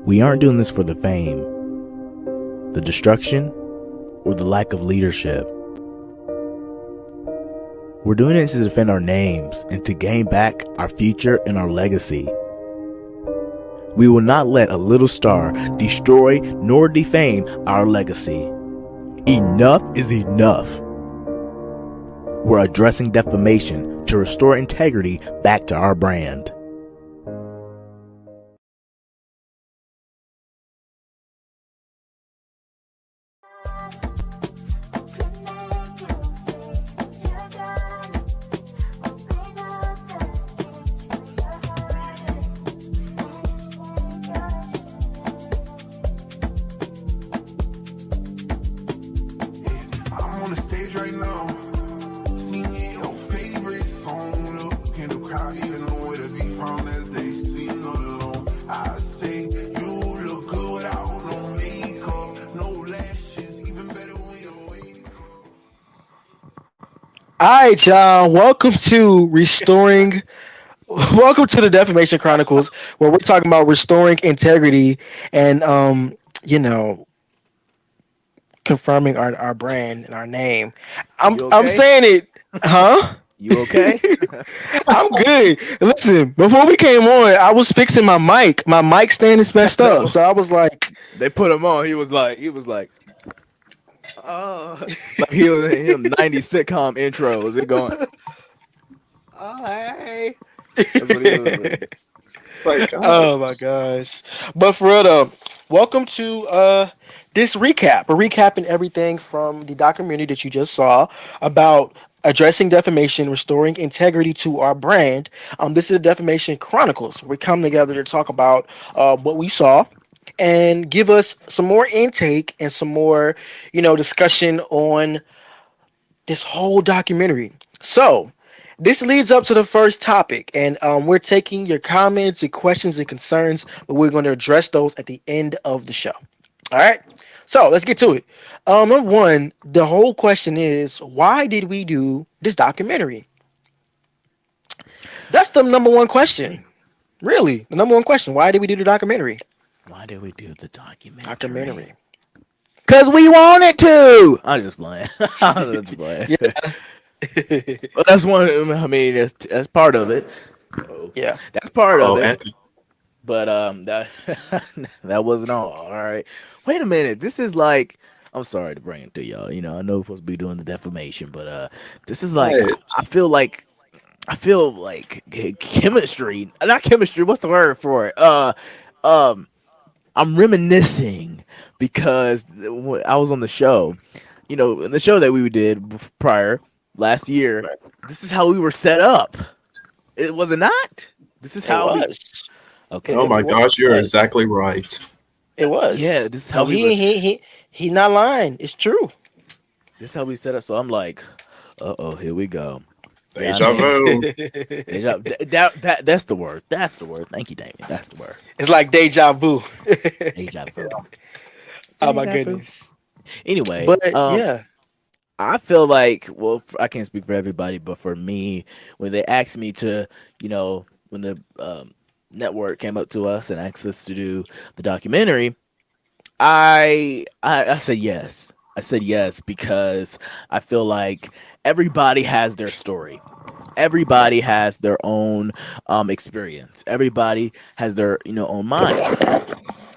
We aren't doing this for the fame, the destruction, or the lack of leadership. We're doing it to defend our names and to gain back our future and our legacy. We will not let a little star destroy nor defame our legacy. Enough is enough. We're addressing defamation to restore integrity back to our brand. All right, y'all. Welcome to welcome to the Defamation Chronicles, where we're talking about restoring integrity and confirming our brand and our name. I'm saying it, huh? You okay? I'm good. Listen, before we came on, I was fixing my mic. My mic stand is messed up, so I was like, they put him on. He was like, like he was in him 90s sitcom intros. It going, oh hey. That's what he was like. Oh my gosh. But for real though, welcome to this recap. We're recapping everything from the documentary that you just saw about addressing defamation, restoring integrity to our brand. This is the Defamation Chronicles. We come together to talk about what we saw and give us some more intake and some more, discussion on this whole documentary. So this leads up to the first topic, and we're taking your comments, your questions, and concerns, but we're going to address those at the end of the show. All right, so let's get to it. Number one, the whole question is, why did we do this documentary? That's the number one question. Really, the number one question. Why did we do the documentary? Why did we do the documentary? Because we wanted to. I'm just playing. I'm just playing. Yeah. Well, that's one. I mean, that's part of it. Yeah, that's part of it. But that that wasn't all right. Wait a minute. This is like, I'm sorry to bring it to y'all. I know we're supposed to be doing the defamation, but this is like, I feel like chemistry. Not chemistry. What's the word for it? I'm reminiscing because I was on the show. In the show that we did prior last year. This is how we were set up. It was it not? This is how it was. Okay. Oh my gosh, you're exactly right. It was. Yeah, this is how he not lying. It's true. This is how we set up. So I'm like, here we go. Deja vu. That's the word. That's the word. Thank you, Damien. That's the word. It's like deja vu. Deja vu. Oh my goodness. Anyway, but yeah. I feel like, well, I can't speak for everybody, but for me, when they asked me to, when the network came up to us and asked us to do the documentary, I said yes. I said yes because I feel like everybody has their story. Everybody has their own experience. Everybody has their own mind.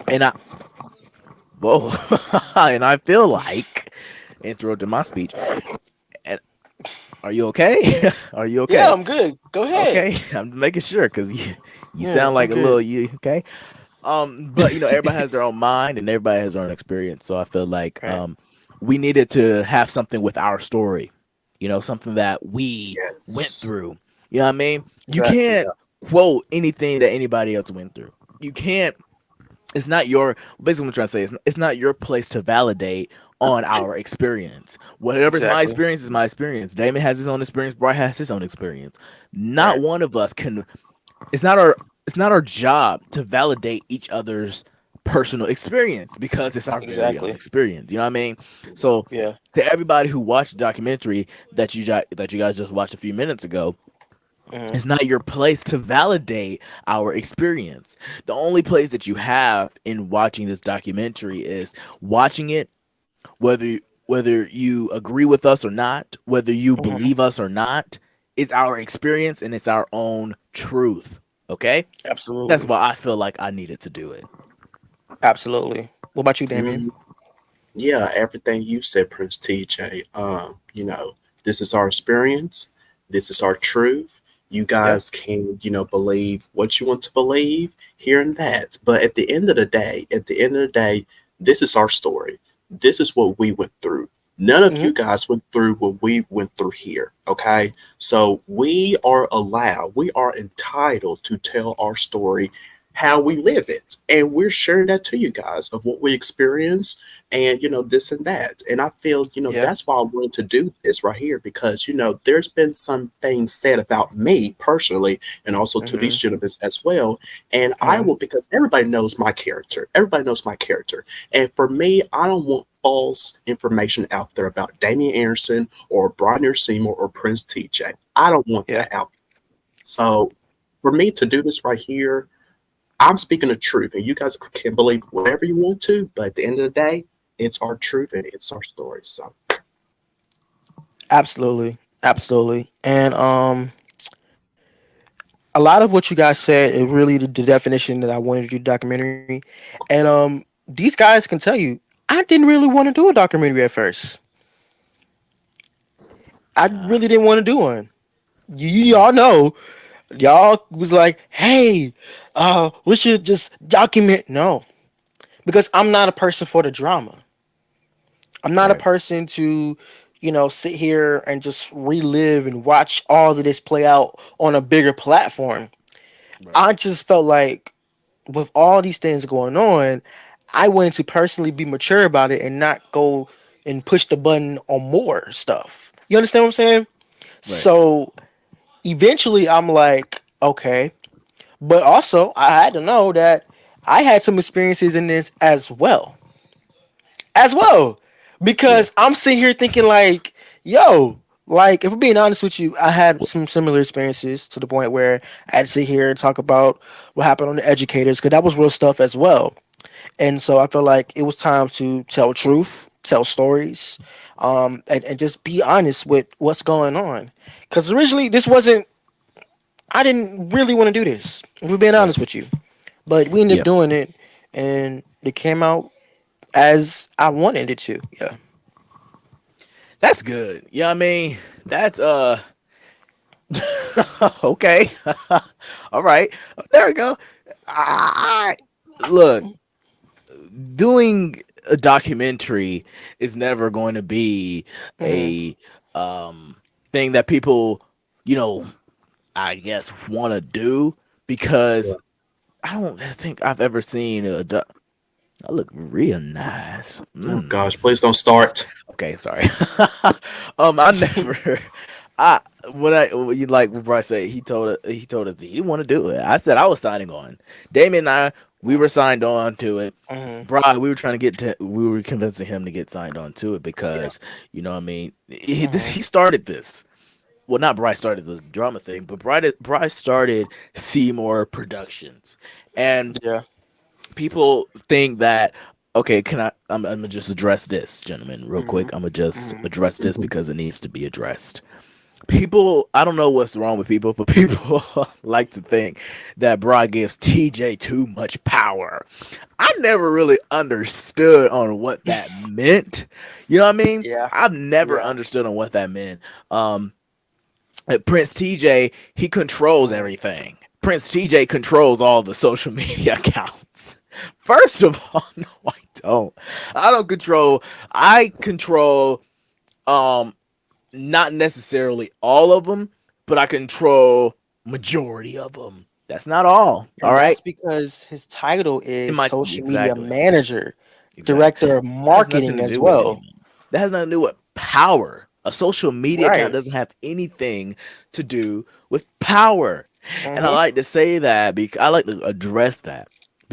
And I feel like interrupted my speech. And are you okay? Are you okay? Yeah, I'm good. Go ahead. Okay, I'm making sure because you sound like a little you okay. But everybody has their own mind and everybody has their own experience. So I feel like we needed to have something with our story. Something that we went through. You know what I mean? You can't quote anything that anybody else went through. You can't. It's not your. Basically, what I'm trying to say is, it's not your place to validate on our experience. Whatever's my experience is my experience. Damon has his own experience. Brian has his own experience. Not one of us can. It's not our job to validate each other's personal experience because it's our very own experience. You know what I mean? So to everybody who watched the documentary that you guys just watched a few minutes ago, Mm-hmm. It's not your place to validate our experience. The only place that you have in watching this documentary is watching it, whether you agree with us or not, whether you Mm-hmm. believe us or not. It's our experience and it's our own truth. Okay? That's Absolutely. why I feel like I needed to do it. Absolutely. What about you, Damien? Mm, yeah, everything you said, Prince TJ. This is our experience. This is our truth. You Yeah. guys can, believe what you want to believe, here and that. But at the end of the day, this is our story. This is what we went through. None of Mm-hmm. you guys went through what we went through here. Okay. So we are entitled to tell our story how we live it. And we're sharing that to you guys of what we experience and this and that. And I feel Yeah. that's why I wanted to do this right here, because there's been some things said about me personally and also to Mm-hmm. these gentlemen as well. And I Mm-hmm. will, because everybody knows my character, and for me, I don't want false information out there about Damian Anderson or Bronner Seymour or Prince TJ. I don't want Yeah. that out. So for me to do this right here, I'm speaking the truth, and you guys can believe whatever you want to, but at the end of the day, it's our truth and it's our story. So, Absolutely. Absolutely. And a lot of what you guys said is really the definition that I wanted to do documentary. And these guys can tell you I didn't really want to do a documentary at first. I Uh, really didn't want to do one. Y'all know, y'all was like, hey, we should just document. No, because I'm not a person for the drama. I'm not a right, person to, sit here and just relive and watch all of this play out on a bigger platform. right, I just felt like with all these things going on, I wanted to personally be mature about it and not go and push the button on more stuff. You understand what I'm saying? right. So eventually I'm like, okay. But also I had to know that I had some experiences in this as well. As well. Yeah, Because I'm sitting here thinking like, yo, like if we're being honest with you, I had some similar experiences to the point where I had to sit here and talk about what happened on the educators because that was real stuff as well. And so I felt like it was time to tell truth, tell stories, and just be honest with what's going on. Because originally this wasn't, I didn't really want to do this. If we're being right. honest with you, but we ended up Yep. doing it, and it came out as I wanted it to. Yeah. That's good. Yeah, I mean, that's okay. All right. There we go. I look, doing a documentary is never going to be Hmm. a um thing that people, you know, I guess want to do because I don't think I've ever seen I look real nice. oh Mm. gosh, please don't start. Okay, sorry. I never. I when you like what Bryce said, he told us that he didn't want to do it. I said I was signing on. Damien and I, we were signed on to it. Hmm. Brian, we were convincing him to get signed on to it Yeah. because what I mean, Hmm. he started this. Well, not Bryce started the drama thing, but Bryce started Seymour Productions, and Yeah. people think that okay, I'm gonna just address this, gentlemen, real Hmm. quick. I'm gonna just Hmm. address this Mhm. because it needs to be addressed. People, I don't know what's wrong with people, but people like to think that Broad gives TJ too much power. I never really understood on what that meant. You know what I mean? Yeah. I've never Yeah. understood on what that meant. Prince TJ, he controls Hmm. everything. Prince TJ controls all the social media accounts. First of all, no, I don't. I don't control. I control um not necessarily all of them, but I control majority of them. That's not all. All And right. that's because his title In is my social media exactly, manager, exactly. director of That has nothing marketing to as do with well. anything. That has nothing to do with power. A social media account Right. doesn't have anything to do with power. And I Hmm. like to say that because I like to address that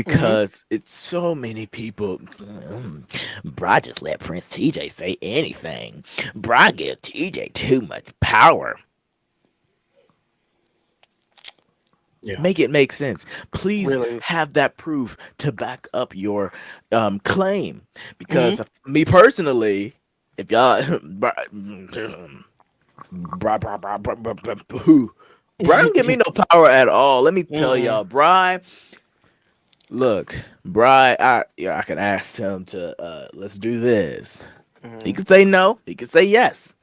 Hmm. because it's so many people. Bro, just let Prince TJ say anything. Bro, give TJ too much power. Yeah. Make it make sense. Please Really. have that proof to back up your claim. Hmm. Because me personally, if y'all, who, Bry don't give me no power at all. Let me tell Hmm. y'all, Bry. Look, Bry, I could ask him to let's do this. He Hmm. could say no. He could say yes.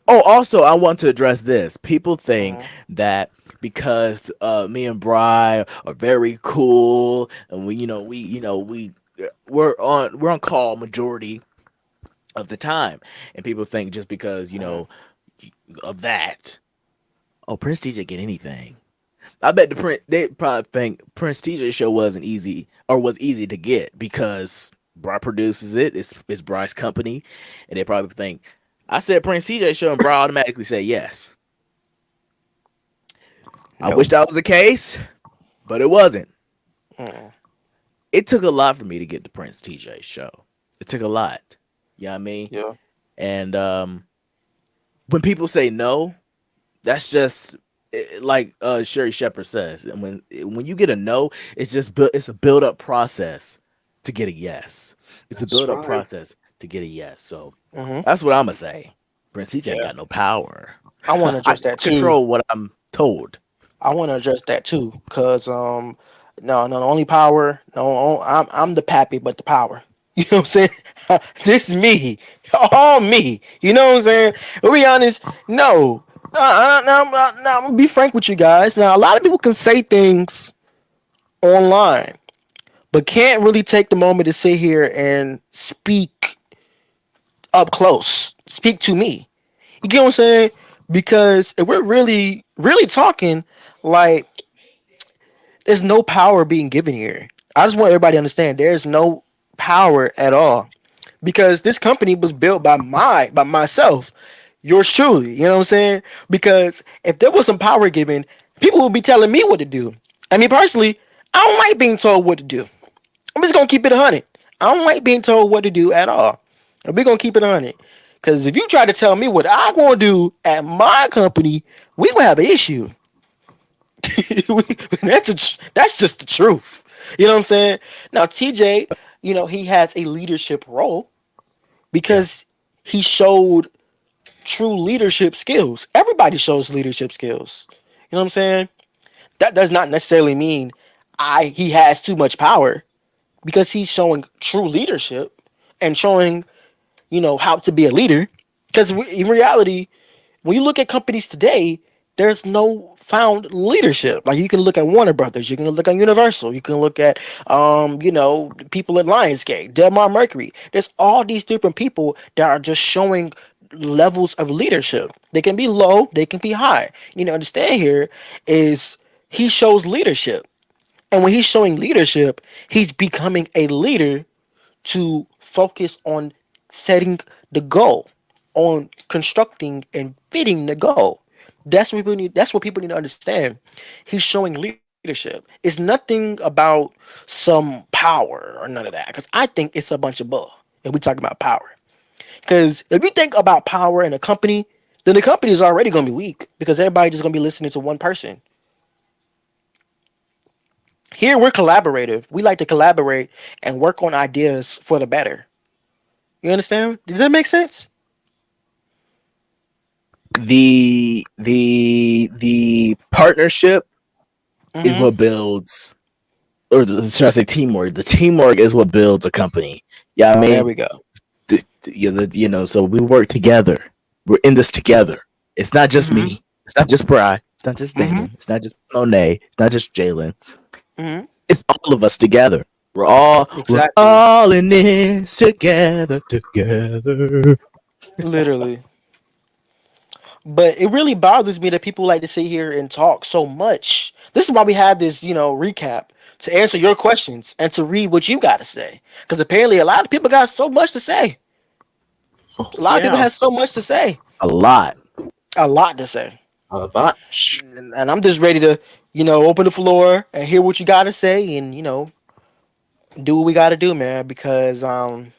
Oh, also, I want to address this. People think Hmm. that because me and Bry are very cool, and we're on call majority of the time, and people think just because of that, oh, Prince TJ get anything. I bet they probably think Prince TJ show wasn't easy or was easy to get because Bry produces it. It's Bry's company, and they probably think I said Prince TJ show, and Bry automatically said yes. I wish Nope. that was the case, but it wasn't. Mm. It took a lot for me to get the Prince TJ show. It took a lot. You know what I mean? Yeah. And when people say no, that's just like Sherry Shepherd says. And when you get a no, it's a build up process to get a yes. It's a That's build up right. process to get a yes. So Hmm. that's what I'm gonna say. Prince TJ ain't Yeah. got no power. I want to I address just that too. control what I'm told. I want to address that too, cause no, no, the only power, no, I'm the pappy, but the power. You know what I'm saying? This is me, all me. You know what I'm saying? To be honest, no. Now, I'm gonna be frank with you guys. Now, a lot of people can say things online, but can't really take the moment to sit here and speak up close, speak to me. You get what I'm saying? Because if we're really, really talking, like, there's no power being given here. I just want everybody to understand there's no power at all because this company was built by myself. Yours truly, you know what I'm saying? Because if there was some power given, people would be telling me what to do. I mean, personally, I don't like being told what to do. I'm just gonna keep it 100. I don't like being told what to do at all. And we're gonna keep it 100. Because if you try to tell me what I want to do at my company, we gonna have an issue. That's just the truth. You know what I'm saying? Now TJ, he has a leadership role Yeah. because he showed true leadership skills. Everybody shows leadership skills. You know what I'm saying? That does not necessarily mean I he has too much power because he's showing true leadership and showing, how to be a leader. Because in reality, when you look at companies today, there's no found leadership. Like you can look at Warner Brothers, you can look at Universal, you can look at people at Lionsgate, Delmar Mercury. There's all these different people that are just showing levels of leadership. They can be low, they can be high. You know, understand here is he shows leadership. And when he's showing leadership, he's becoming a leader to focus on setting the goal, on constructing and fitting the goal. That's what people need to understand. He's showing leadership. It's nothing about some power or none of that. Because I think it's a bunch of bull if we talk about power. Because if you think about power in a company, then the company is already gonna be weak because everybody's just gonna be listening to one person. Here we're collaborative. We like to collaborate and work on ideas for the better. You understand? Does that make sense? The partnership is Mm-hmm. what builds, or should I say teamwork? The teamwork is what builds a company. Yeah, I There mean, we go. so we work together. We're in this together. It's not just Mm-hmm. me. It's not just Bry. It's not just Mm-hmm. Damon. It's not just Monet. It's not just Jalen. Mm-hmm. It's all of us together. We're Exactly. all in this together, together. Literally. But it really bothers me that people like to sit here and talk so much. This is why we have this, recap to answer your questions and to read what you got to say. Because apparently a lot of people got so much to say. Oh, A lot of people yeah, have so much to say. A lot. A lot to say. a bunch. And I'm just ready to, open the floor and hear what you got to say and, do what we got to do, man. Because you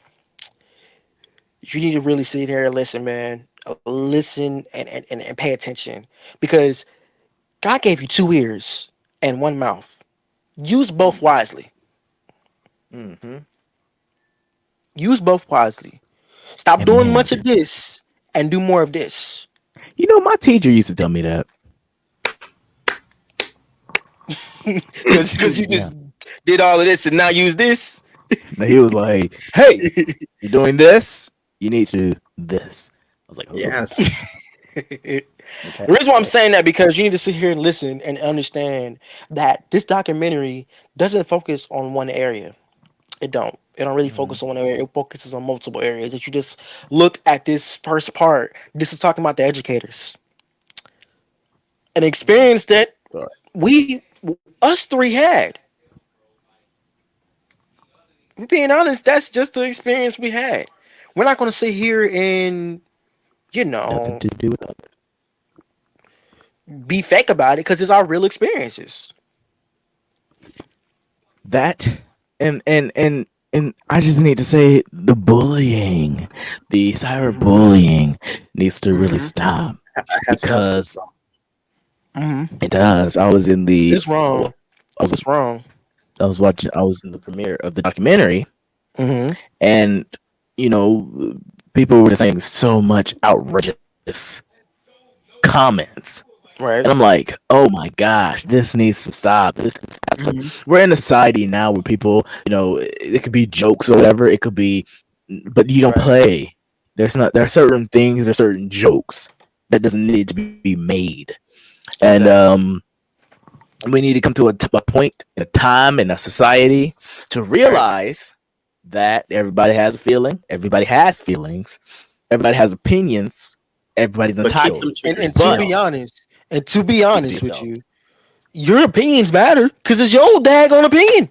need to really sit here and listen, man. Listen and pay attention. Because God gave you 2 ears and 1 mouth. Use both wisely. Mm-hmm. Use both wisely. Stop doing Amen. much of this and do more of this. You know, my teacher used to tell me that. Because you Yeah. just did all of this and now use this. And he was like, "Hey, you're doing this. You need to do this." I was like, "Oh, Yes. The okay." reason why I'm So, saying that because you need to sit here and listen and understand that this documentary doesn't focus on one area. It don't. It don't really mhm, focus on one area. It focuses on multiple areas. If you just look at this first part, this is talking about the educators, an mhm. experience that Sorry. we us three had. Being honest, that's just the experience we had. We're not going to sit here and you Nothing know to do with that. be fake about it because it's our real experiences. That and I just need to say the bullying, the Hmm. cyberbullying needs to really Hmm. stop Has to because stop. Hmm. it does. I was in the It's wrong. I was It's wrong. I was in the premiere of the documentary, Hmm. and you know people were saying so much outrageous comments. Right. And I'm like, oh my gosh, this needs to stop. This has to. Hmm. We're in a society now where people, it could be jokes or whatever. It could be, but you don't Right. play. There are certain things, there are certain jokes that doesn't need to be made. And Exactly. we need to come to a point, a time in a society to Right. realize that everybody has a feeling, everybody has feelings, everybody has opinions, everybody's But keep entitled. them to And to But be yourself. honest, and to be keep it to honest with yourself. you, your opinions matter because it's your daggone opinion.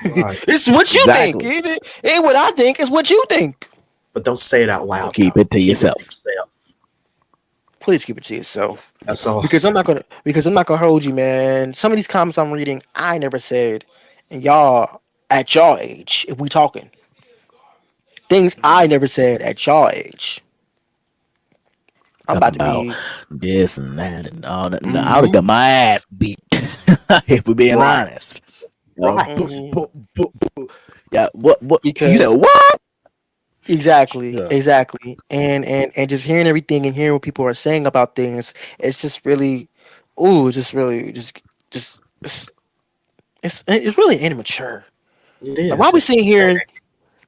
Right. It's what you think. Exactly. It ain't what I think. It's what you think. But don't say it out So loud keep though. it to Keep it to yourself. yourself. Please keep it to yourself. That's all I'm Because I'm saying. not gonna because I'm not gonna hold you, man. Some of these comments I'm reading, I never said. And y'all at y'all age, if we talking. Things I never said at y'all age. I'm Talking about to about be this and that and all that. No, I would have mm-hmm, got my ass beat if we're being Right. honest. Right. Yeah, what you said? because What? exactly, Yeah, exactly. And just hearing everything and hearing what people are saying about things, it's just really ooh, it's just really just it's really immature. It Like why is. we It's sitting here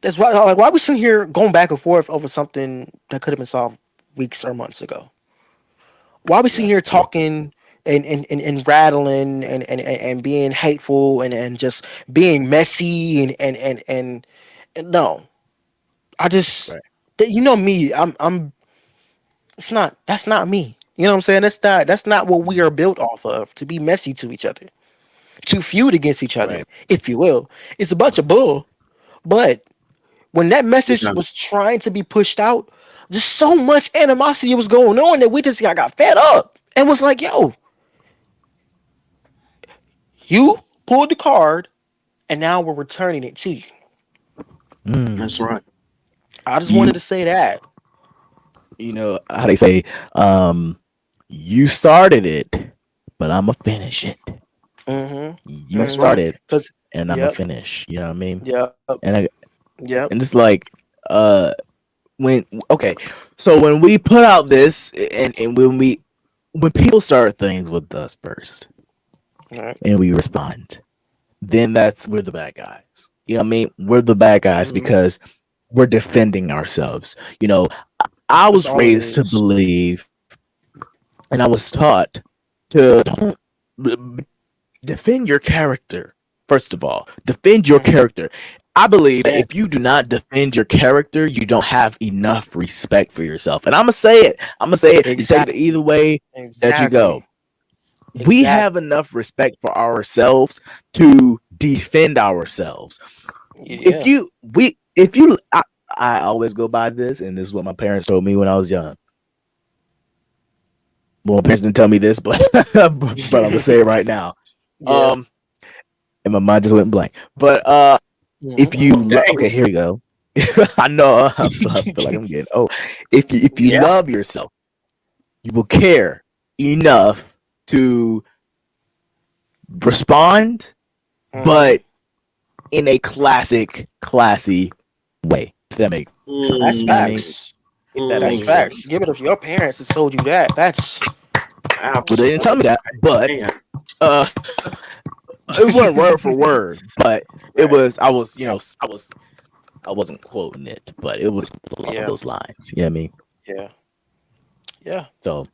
that's why like why we sitting here going back and forth over something that could have been solved weeks or months ago? Why we sitting yeah, here yeah. talking and rattling and being hateful and just being messy and no. I just Right, you know me, I'm it's not that's not me. You know what I'm saying? That's not what we are built off of to be messy to each other, to feud against each other, right. if you will. It's a bunch of bull. But when that you message know, was trying to be pushed out, just so much animosity was going on that we just got fed up and was like, yo, you pulled the card and now we're returning it to you. that's Mm. right. I just wanted You to say that. you know how they say, um, you started it, but I'ma finish it. Mm-hmm. You That's Mm-hmm. right. started, Cause and I'ma yep, finish. You know what I mean? yep, And I yep. and it's like, uh, when okay, so when we put out this, and when people start things with us first, All right. and we respond, then that's we're the bad guys. You know what I mean? We're the bad guys Mhm. because we're defending ourselves. I That's was all it raised to is. believe, and I was taught to don't defend your character. First of all, defend your Mm-hmm. character. I believe that if you Yes. do not defend your character, you don't have enough respect for yourself. And I'm gonna say it. I'm gonna say it. You take it Exactly. either way that you go. Exactly. We have Exactly. enough respect for ourselves to defend ourselves. Yeah. If you I always go by this, and this is what my parents told me when I was young. Well, my parents didn't tell me this, but but I'm gonna say it right now. Yeah. Um, and my mind just went blank. But if Mm-hmm. you Dang. okay, here we go. I know I feel like I'm getting oh. If you Yeah. love yourself, you will care enough. to respond, but in a classy way. If that makes That's you know what I mean? facts. If that That's makes facts. sense. Give it up. Your parents has told you that. That's Well, they didn't tell me that, but Man. uh, it wasn't word for word, but it was. I wasn't quoting it, but it was along those lines. You know what I mean? yeah. Yeah. So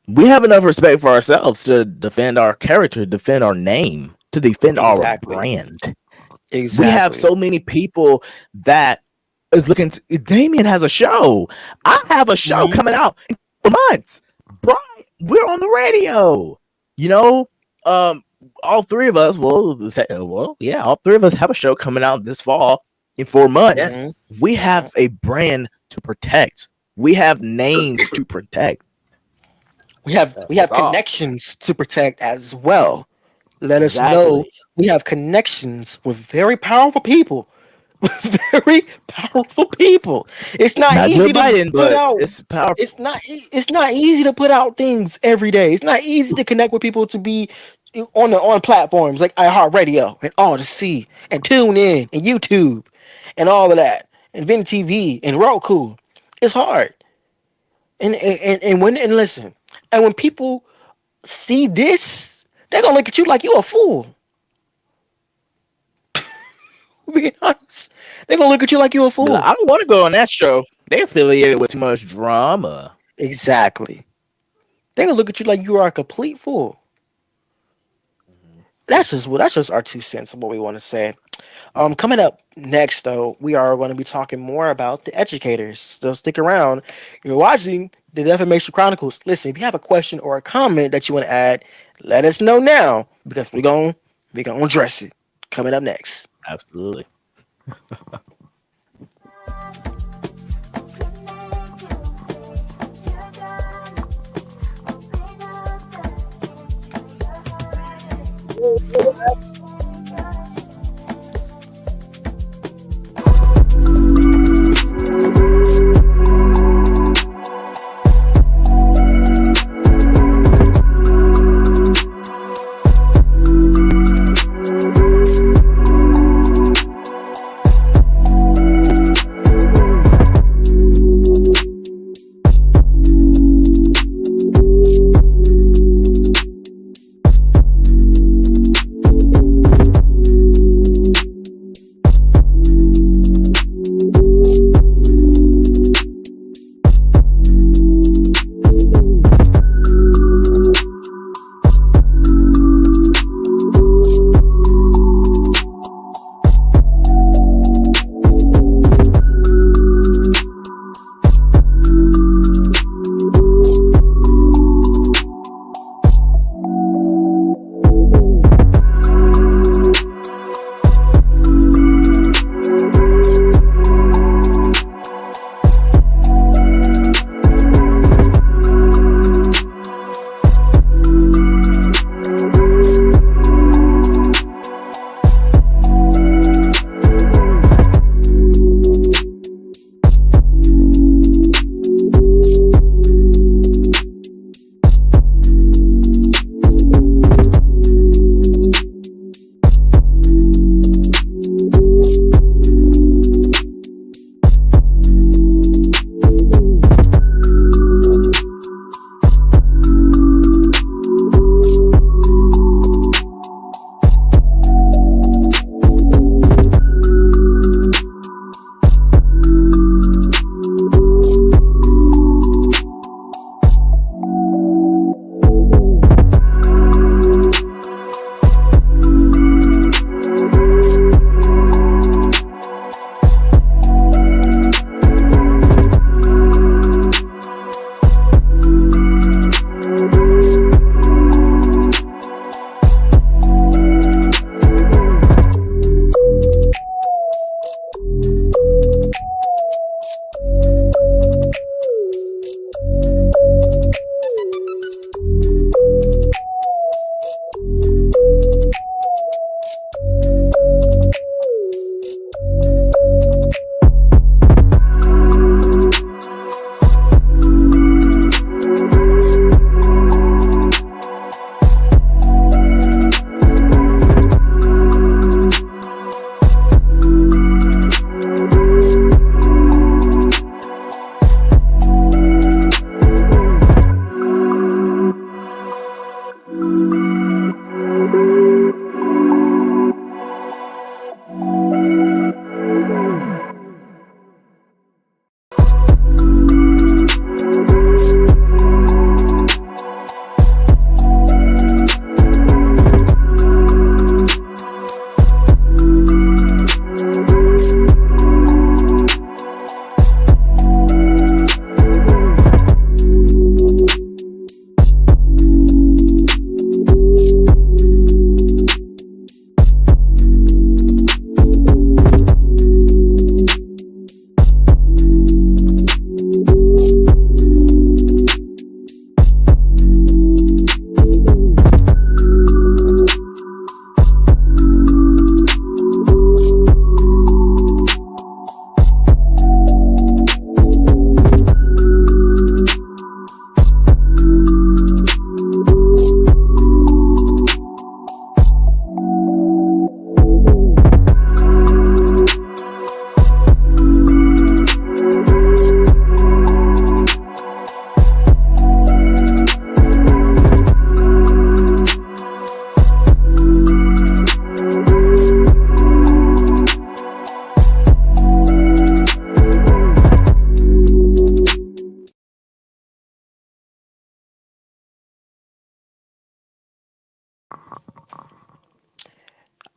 we have enough respect for ourselves to defend our character, defend our name, to defend our Exactly. brand. Exactly. We have so many people that is looking to, Damien has a show. I have a show coming out in 4 months. Brian, we're on the radio. You know, all three of us, all three of us have a show coming out this fall in 4 months. Yes. We have a brand to protect. We have names to protect. We have connections to protect as well. Let us know we have connections with very powerful people. Very powerful people. It's not easy to put out. It's powerful. It's not easy to put out things every day. It's not easy to connect with people to be on platforms like iHeartRadio and all to see and tune in and YouTube and all of that and Vin TV and Roku. It's hard. And listen, and when people see this, they're gonna look at you like you a fool. Be honest, they're gonna look at you like you a fool. I don't want to go on that show. They affiliated with too much drama. Exactly. They're gonna look at you like you are a complete fool. That's just our 2 cents of what we want to say. Coming up next, though, we are going to be talking more about the educators. So stick around. You're watching the Defamation Chronicles. Listen, if you have a question or a comment that you want to add, let us know now because we're gonna address it. Coming up next. Absolutely.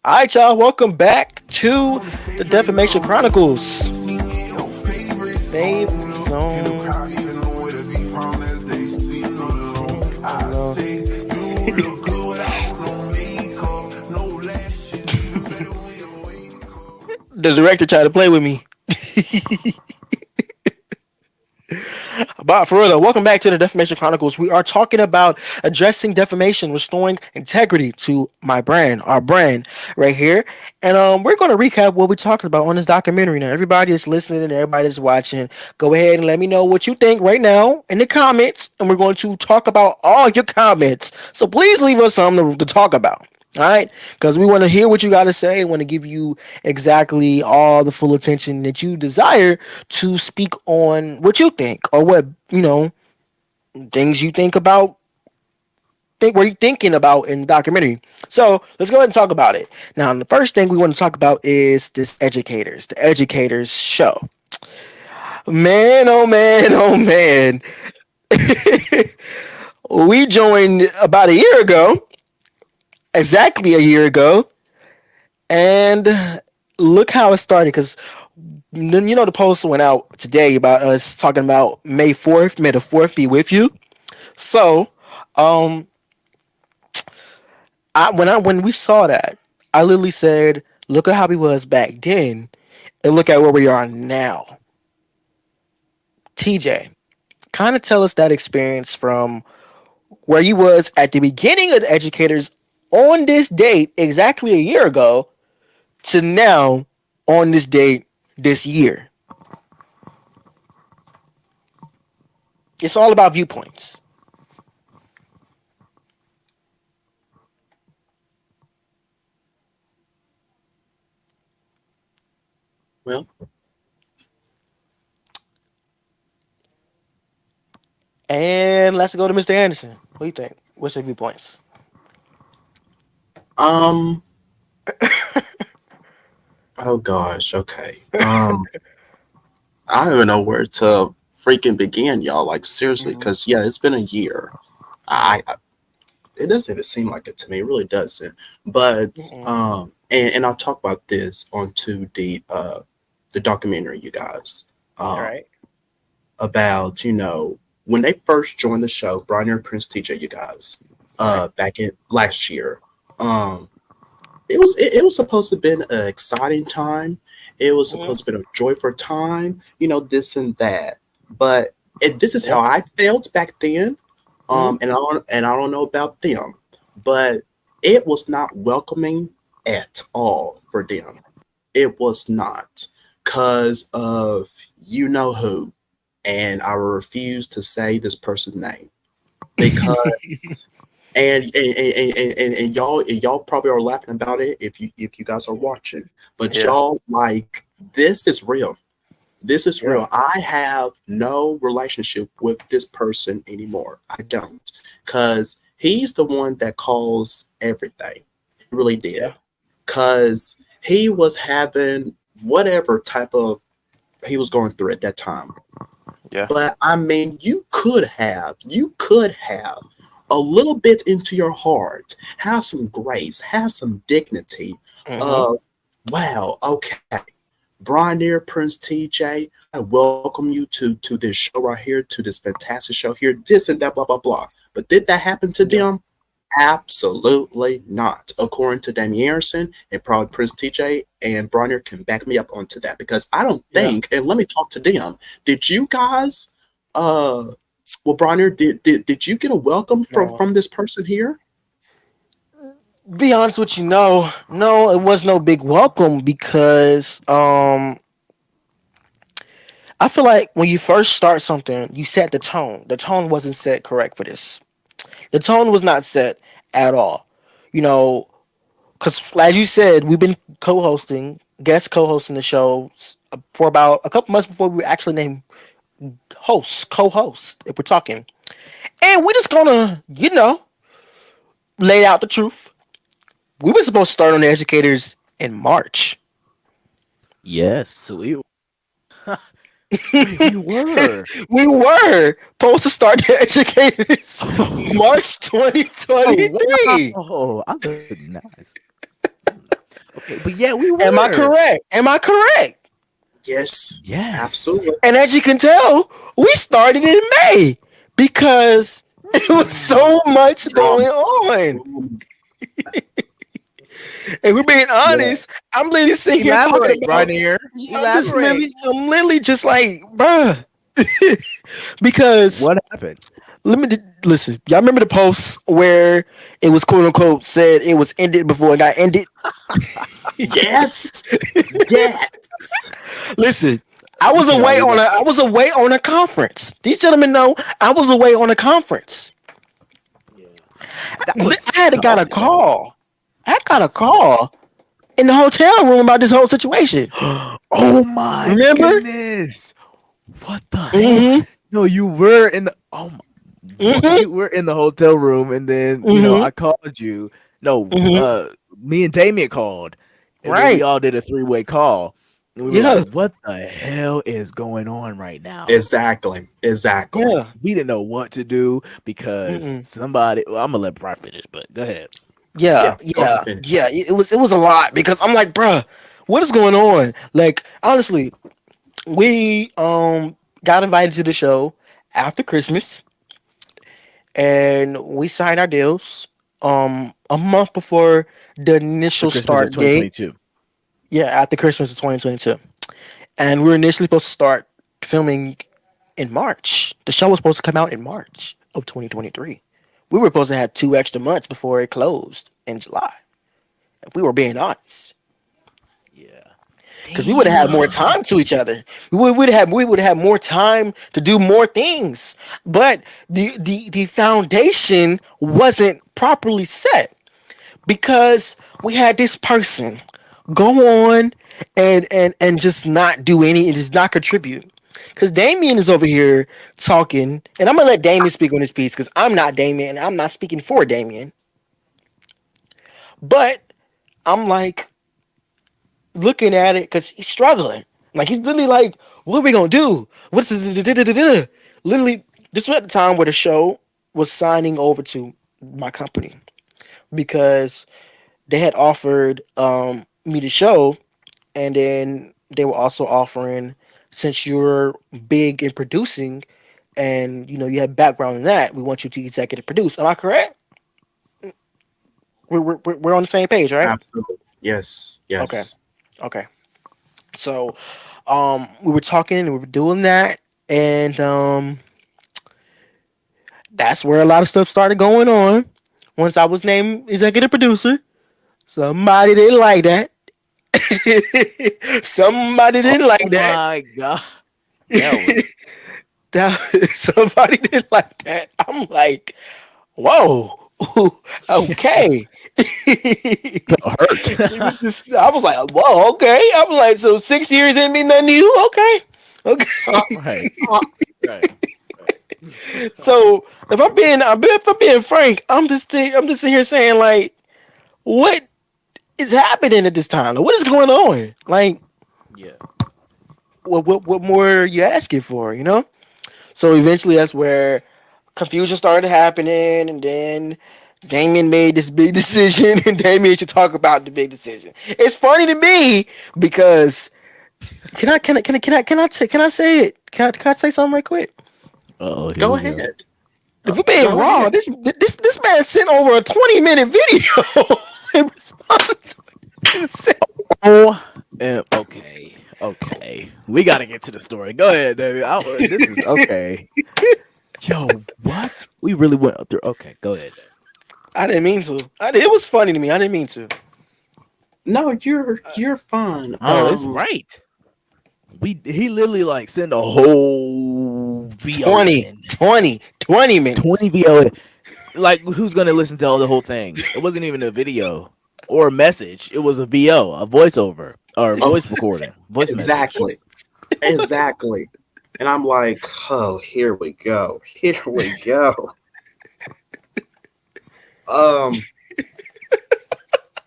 All right, y'all. Welcome back to the Defamation Chronicles. Fave zone. The director tried to play with me. But for real though, welcome back to the Defamation Chronicles. We are talking about addressing defamation, restoring integrity to my brand, our brand right here. And we're going to recap what we talked about on this documentary. Now, everybody that's listening and everybody that's watching, go ahead and let me know what you think right now in the comments. And we're going to talk about all your comments. So please leave us something to talk about. All right, because we want to hear what you got to say. We want to give you exactly all the full attention that you desire to speak on what you think or what things you think about. Think what you're thinking about in the documentary. So let's go ahead and talk about it. Now, the first thing we want to talk about is the educators show. Man, oh man, oh man. We joined about a year ago, exactly a year ago, and look how it started. Because the post went out today about us talking about May 4th. May the 4th be with you. So, um, when we saw that, I literally said, "Look at how we was back then, and look at where we are now." TJ, kind of tell us that experience from where you was at the beginning of the educators on this date exactly a year ago to now on this date this year. It's all about viewpoints. Well, And let's go to Mr. Anderson. What do you think? What's your viewpoints? um, oh gosh, okay. I don't even know where to freaking begin, y'all. Like seriously, Mhm. because yeah, it's been a year. I it doesn't even seem like it to me. It really doesn't. But Mm-mm. and I'll talk about this onto the documentary, you guys. All Um, right. about when they first joined the show, Brian and Prince TJ, you guys, Right. back in last year. Um, it was supposed to have been an exciting time. It was Mm-hmm. supposed to be a joyful time, this and that. But this is Yeah. how I felt back then. Mm-hmm. And I don't know about them, but it was not welcoming at all for them. It was not because of you know who, and I refuse to say this person's name because and y'all probably are laughing about it if you guys are watching, but Yeah. y'all like this is real. This is Yeah. real. I have no relationship with this person anymore. I don't, because he's the one that caused everything. He really did, Yeah. because he was having whatever type of he was going through at that time. Yeah. But I mean, you could have a little bit into your heart, have some grace, have some dignity Mm-hmm. of, wow, okay, Brian Deere, Prince TJ, I welcome you to this show right here, to this fantastic show here, this and that, blah, blah, blah. But did that happen to Yeah. them? Absolutely not. According to Damien Anderson and probably Prince TJ and Bronner can back me up onto that, because I don't Yeah. think, and let me talk to them. Did you guys, uh, well, Bronner, did you get a welcome from No. from this person here? Be honest with you, no, it was no big welcome because I feel like when you first start something, you set the tone. The tone wasn't set correct for this. The tone was not set at all. You know, because as you said, we've been guest co-hosting the show for about a couple months before we were actually named co-host, if we're talking. And we're just gonna, lay out the truth. We were supposed to start on the educators in March. Yes, we were. We were supposed to start the educators March Oh 2023. wow! I look nice. But yeah, we Am I were. correct? Am I correct? Yes, Yes. absolutely. And as you can tell, we started in May because it was so much Drama. going on. And we're being Yeah. honest, I'm literally sitting here talking Elaborate, about. Rainier. Elaborate. I'm literally just like, bruh, because What happened? listen. Y'all remember the post where it was quote unquote said it was ended before it got ended? Yes. Yes. Listen, I You was cannot away leave on that. a conference. These gentlemen know I was away on a conference. Yeah. That was I had got a salty, though. call. I got a call in the hotel room about this whole situation. Oh my Remember? goodness. What the hell? Mm-hmm. No, you were in the what Mm-hmm. you were in the hotel room and then, Mm-hmm. I called you. No, Mm-hmm. me and Damien called and then we Right. all did a three-way call. And we were like, Yeah. what the hell is going on right now? Exactly. Exactly. Yeah. We didn't know what to do because Mm-mm. somebody well, I'm gonna let Bri finish, but go ahead. Yeah. Yeah. Go ahead and Yeah. finish. Yeah. It was a lot because I'm like, bruh, what is going on? Like, honestly, we got invited to the show after Christmas and we signed our deals a month before the After initial Christmas of start date. 2022. Yeah, after Christmas of 2022. And we were initially supposed to start filming in March. The show was supposed to come out in March of 2023. We were supposed to have 2 extra months before it closed in July. If we were being honest, Yeah. because we would have had more Damn. time to each other. We would have more time to do more things. But the foundation wasn't properly set because we had this person go on and just not do any and just not contribute. Because Damien is over here talking, and I'm gonna let Damien speak on this piece because I'm not Damien, and I'm not speaking for Damien. But I'm like looking at it because he's struggling. Like he's literally like, "What are we gonna do? What's this?" Literally, this was at the time where the show was signing over to my company because they had offered me the show, and then they were also offering, since you're big in producing and you have background in that, we want you to executive produce. Am I correct? We're on the same page, right? Absolutely. Yes. Okay. Yes. Okay. So we were talking and we were doing that, and that's where a lot of stuff started going on. Once I was named executive producer, somebody didn't like that. Somebody didn't like Oh that. my god. That was That somebody didn't like that. I'm like, whoa, okay. felt hurt. I was like, whoa, okay. I'm like, so 6 years didn't mean nothing to you, okay, Uh, okay. Right. uh, Right. So if I'm being frank, I'm just sitting here saying like, what is happening at this time? Like, what is going on? Like, Yeah. what more are you asking for? So eventually, that's where confusion started happening, and then Damien made this big decision, and Damien should talk about the big decision. It's funny to me because can I say it? Can I say something right quick? Oh, here Go we go. ahead. If we're being Go raw, ahead. this man sent over a 20-minute video in response. Oh, okay. Okay. We got to get to the story. Go ahead, David. This is okay. Yo, what? We really went through. Okay, go ahead. I didn't mean to. It was funny to me. I didn't mean to. No, you're fine. No, it's right. He literally like sent a whole VO 20, in 20 minutes. 20 VO in. Like who's gonna listen to all the whole thing? It wasn't even a video or a message. It was a VO, a voiceover or a Oh, voice recording, voice message. exactly. Exactly. And I'm like, oh, here we go. Here we go. Um,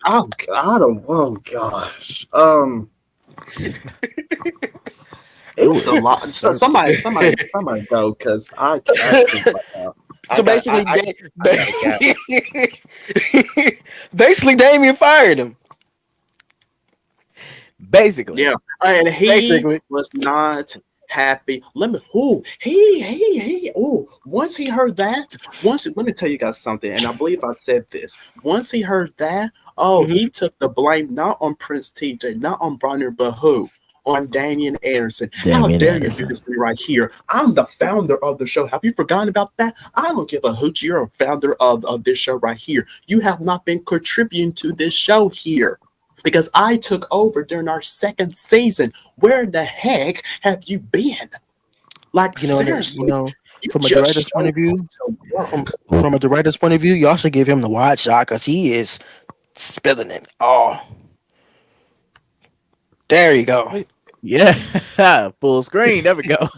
oh God, oh gosh. It It's was a lot. So disturbing. somebody go because I can't right now. So basically, I got a gap. basically, Damien fired him. Basically. Yeah, and he Basically. was not happy. Let me. Oh, he. Oh, once he heard that, let me tell you guys something, and I believe I said this. Once he heard that, oh, Mhm. he took the blame not on Prince TJ, not on Bronner, but who? On Damian Anderson. How Damian dare you do Anderson. this to me right here? I'm the founder of the show. Have you forgotten about that? I don't give a hoot. You're a founder of this show right here. You have not been contributing to this show here because I took over during our second season. Where the heck have you been? Like You seriously, know, you from a just director's point show of view, up to from work. from a director's point of view, y'all should give him the wide shot because he is spilling it. Oh, there you go. Wait. Yeah. Full screen. There we go.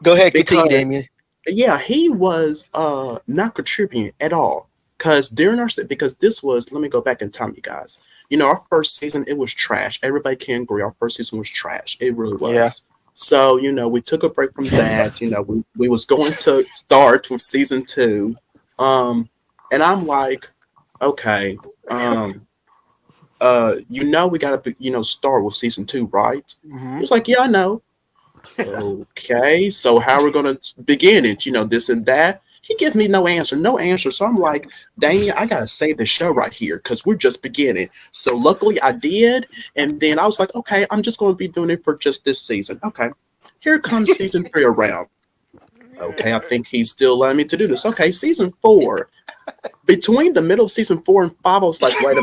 Go ahead, continue, Because Damien. yeah, he was not contributing at all. Cause during our because this was, let me go back in time, you guys. You know, our first season it was trash. Everybody can agree our first season was trash. It really Yeah. was. So, you know, we took a break from that. You know, we was going to start with season two. Um, and I'm like, okay, um, you know, we gotta start with season two, right? He Hmm. was like, yeah, I know. Okay, so how we're gonna begin it? You know, this and that. He gives me no answer, no answer. So I'm like, Daniel, I gotta save the show right here because we're just beginning. So luckily I did, and then I was like, okay, I'm just gonna be doing it for just this season. Okay, here comes season three around. Okay, I think he's still allowing me to do this. Okay, season four. Between the middle of season 4 and 5, I was like, wait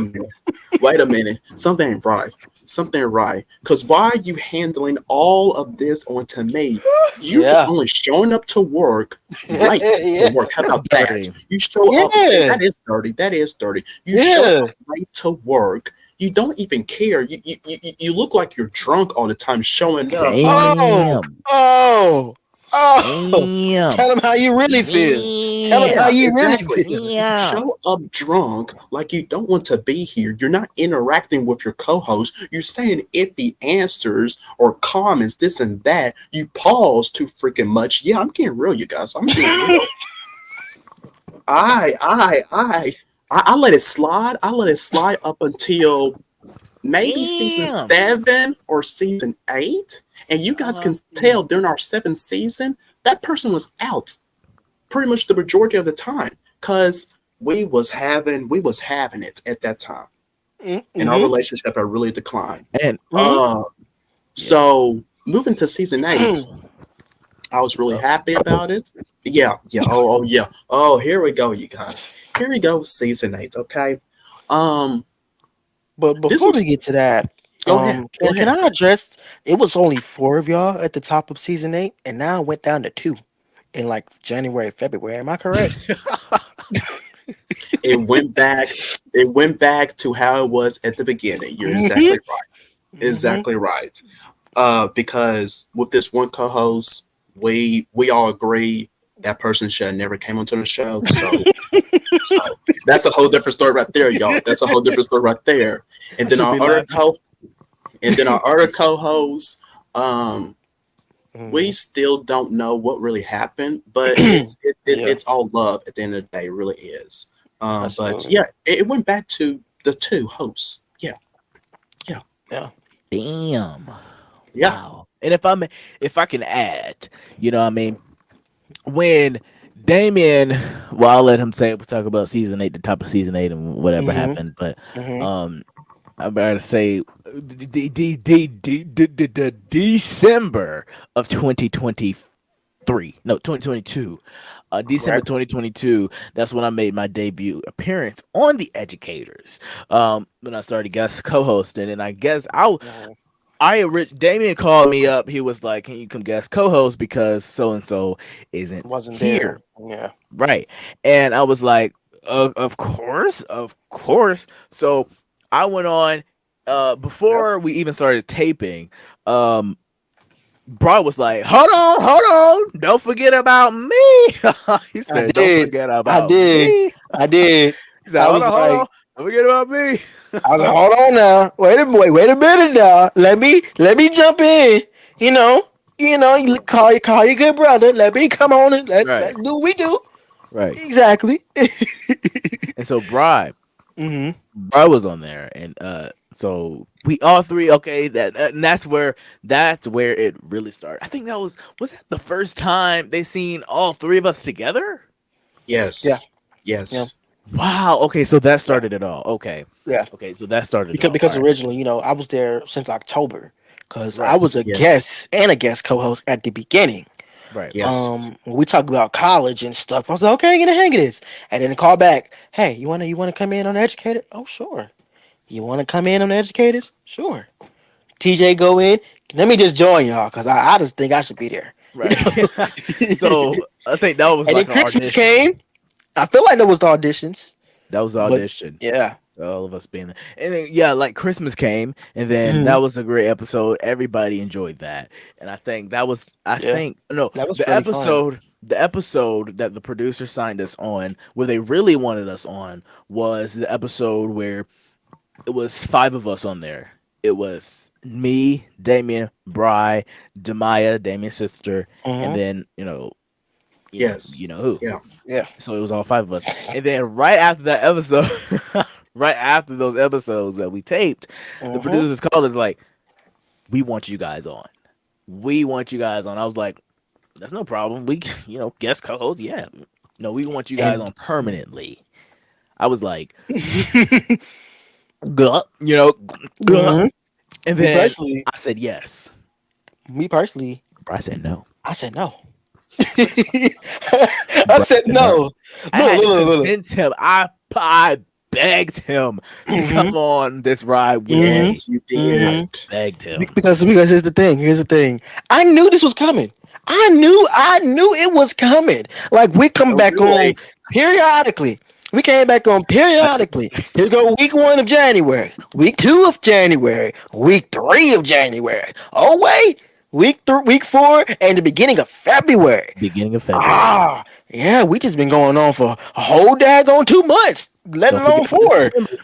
a minute, something ain't right. Something ain't right. Because why are you handling all of this onto me? You just Yeah. only showing up to work late to Yeah. work. How That's about that? dirty. You show up, and Yeah. that is dirty. That is dirty. You show Yeah. up late to work. You don't even care. You look like you're drunk all the time showing up. Oh. Damn. Oh. Oh. Damn. Tell him how you really feel. Tell him how Yeah, Damn. you really exactly. feel. You Damn. show up drunk like you don't want to be here. You're not interacting with your co-host. You're saying iffy answers or comments, this and that. You pause too freaking much. Yeah, I'm getting real, you guys. I'm getting real. I I I I let it slide. I let it slide up until maybe season Damn. 7 or season 8. And you guys can tell during our seventh season, that person was out pretty much the majority of the time because we was having it at that time, and our Mm-hmm. relationship had really declined. And Uh, yeah. so moving to season 8, I was really happy about it. Yeah, yeah. Oh, yeah. Oh, here we go, you guys. Here we go, season 8. Okay. Um, But this before was. we get to that, Go ahead. Go can ahead. I address? It was only four of y'all at the top of season 8, and now it went down to two in like January, February. Am I correct? It went back. It went back to how it was at the beginning. You're Hmm. exactly right. Hmm. Exactly right. Because with this one co-host, we all agree that person should have never came onto the show. So that's a whole different story right there, y'all. That's a whole different story right there. And I then should our be other laughing. co and then our other co-host, um, we Hmm. still don't know what really happened, but Yeah, it's all love at the end of the day, it really is. But absolutely. yeah, it went back to the two hosts. Yeah, yeah, Yeah. Damn. yeah. Wow. And if I can add, I mean, when Damien, well, I'll let him say it. We'll talk about season 8, the top of season 8, and whatever Hmm. happened. But Hmm. um, I'm about to say the December of 2023, no, 2022, December Right. 2022. That's when I made my debut appearance on The Educators. When I started guest co-hosting, and I guess Hmm. Damien called me up. He was like, "Can you come guest co-host because so and so isn't Wasn't there. here?" Yeah. Right. And I was like, of course, of course. So I went on Yep. before we even started taping. Um Bro was like, hold on, don't forget about me." He I said, "Don't did. forget I about did. me." I did. He said, I hold was on, like, don't forget about me. I was like, hold on now. Wait a minute now. Let me jump in. You know, you call your good brother. Let me come on and Right, let's do what we do. right. Exactly. And so, Bri, Mm-hmm. Bro was on there, and so we all three. Okay, and that's where it really started. I think was that the first time they seen all three of us together. Yeah. Yes. Yeah. Yes. Wow. Okay, so that Yeah. started it all. Okay. Yeah. Okay, so that started it Because all. All because right. originally, I was there since October, because I Right. was a Yes. guest and a guest co-host at the beginning. Right. Yes. When we talk about college and stuff, I was like, okay, get a hang of this, and then call back. Hey, you wanna come in on educated? Oh, sure. You wanna come in on educated? Sure. TJ go in. Let me just join y'all because I just think I should be there. You Right. know. So I think that was And then like an Christmas audition. came. I feel like there was the auditions, That was the but audition. yeah. All of us being there. And then yeah, like Christmas came, and then that Mhm. was a great episode. Everybody enjoyed that. And I Yeah, think no, that was the really fun. episode that the producer signed us on, where they really wanted us on, was the episode where it was five of us on there. It was me, Damien, Bry, Demaya, Damien's sister, and Hmm. then you Yes. know who. Yeah. Yeah. So it was all five of us. And then right after that episode, right after those episodes that we taped, the Hmm. producers called us like, "We want you guys on. We want you guys on." I was like, "That's no problem. We, guest co-host, yeah. No, we want you guys And on permanently." I was like, "Guh," you know, "Guh." hmm And me then personally, I said yes. me personally, Bro, I said no. I said no. I Bro, I said said no. no. I Look, had to look, look, look. convince him. I begged him to come Hmm. on this ride with Hmm. me. Yes, you I Hmm. did. begged him. Because here's the thing. Here's the thing. I knew this was coming. I knew it was coming. Like we come Oh, back on really? periodically. We came back on periodically. Here go week 1 of January, week 2 of January, week 3 of January. Oh wait, week 4, and the beginning of February. Beginning of February. Ah, yeah, we just been going on for a whole daggone 2 months, let Don't alone forget about 4. December.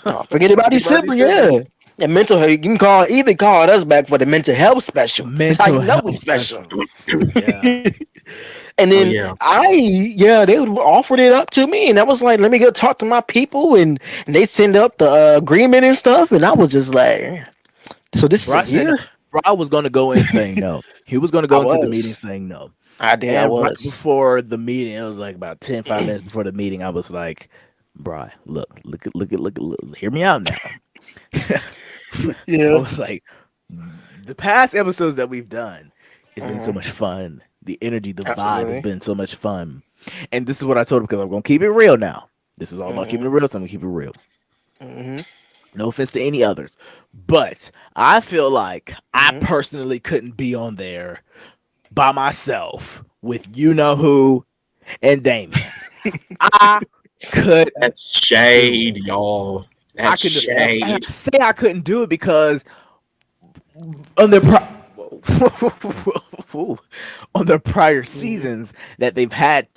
Oh, forget Don't about forget about December, December. yeah. And mental health, you can even call us back for the mental health special. That's how Mental you know we health special. special. Yeah. And Oh then yeah. they would offered it up to me, and I was like, let me go talk to my people, and they send up the agreement and stuff, and I was just like, so this is a Bro said no. year. Bro was going to go in saying no. He was going to I go into the meeting was, saying no. I And right was. before the meeting, it was like about 10, 5 minutes before the meeting, I was like, Bri, look, hear me out now. I Yeah. was like, the past episodes that we've done, it's been so Hmm. much fun. The energy, the vibe has Absolutely. been so much fun. And this is what I told him because I'm gonna keep it real now. This is all about keeping Hmm. it real, so I'm gonna keep it real. Hmm. No offense to any others. But I feel like I Hmm. personally couldn't be on there by myself with you know who and Damien. I couldn't That's do shade, it. y'all. I That's could and shade. I say I couldn't do it because on the on the prior Hmm. seasons that they've had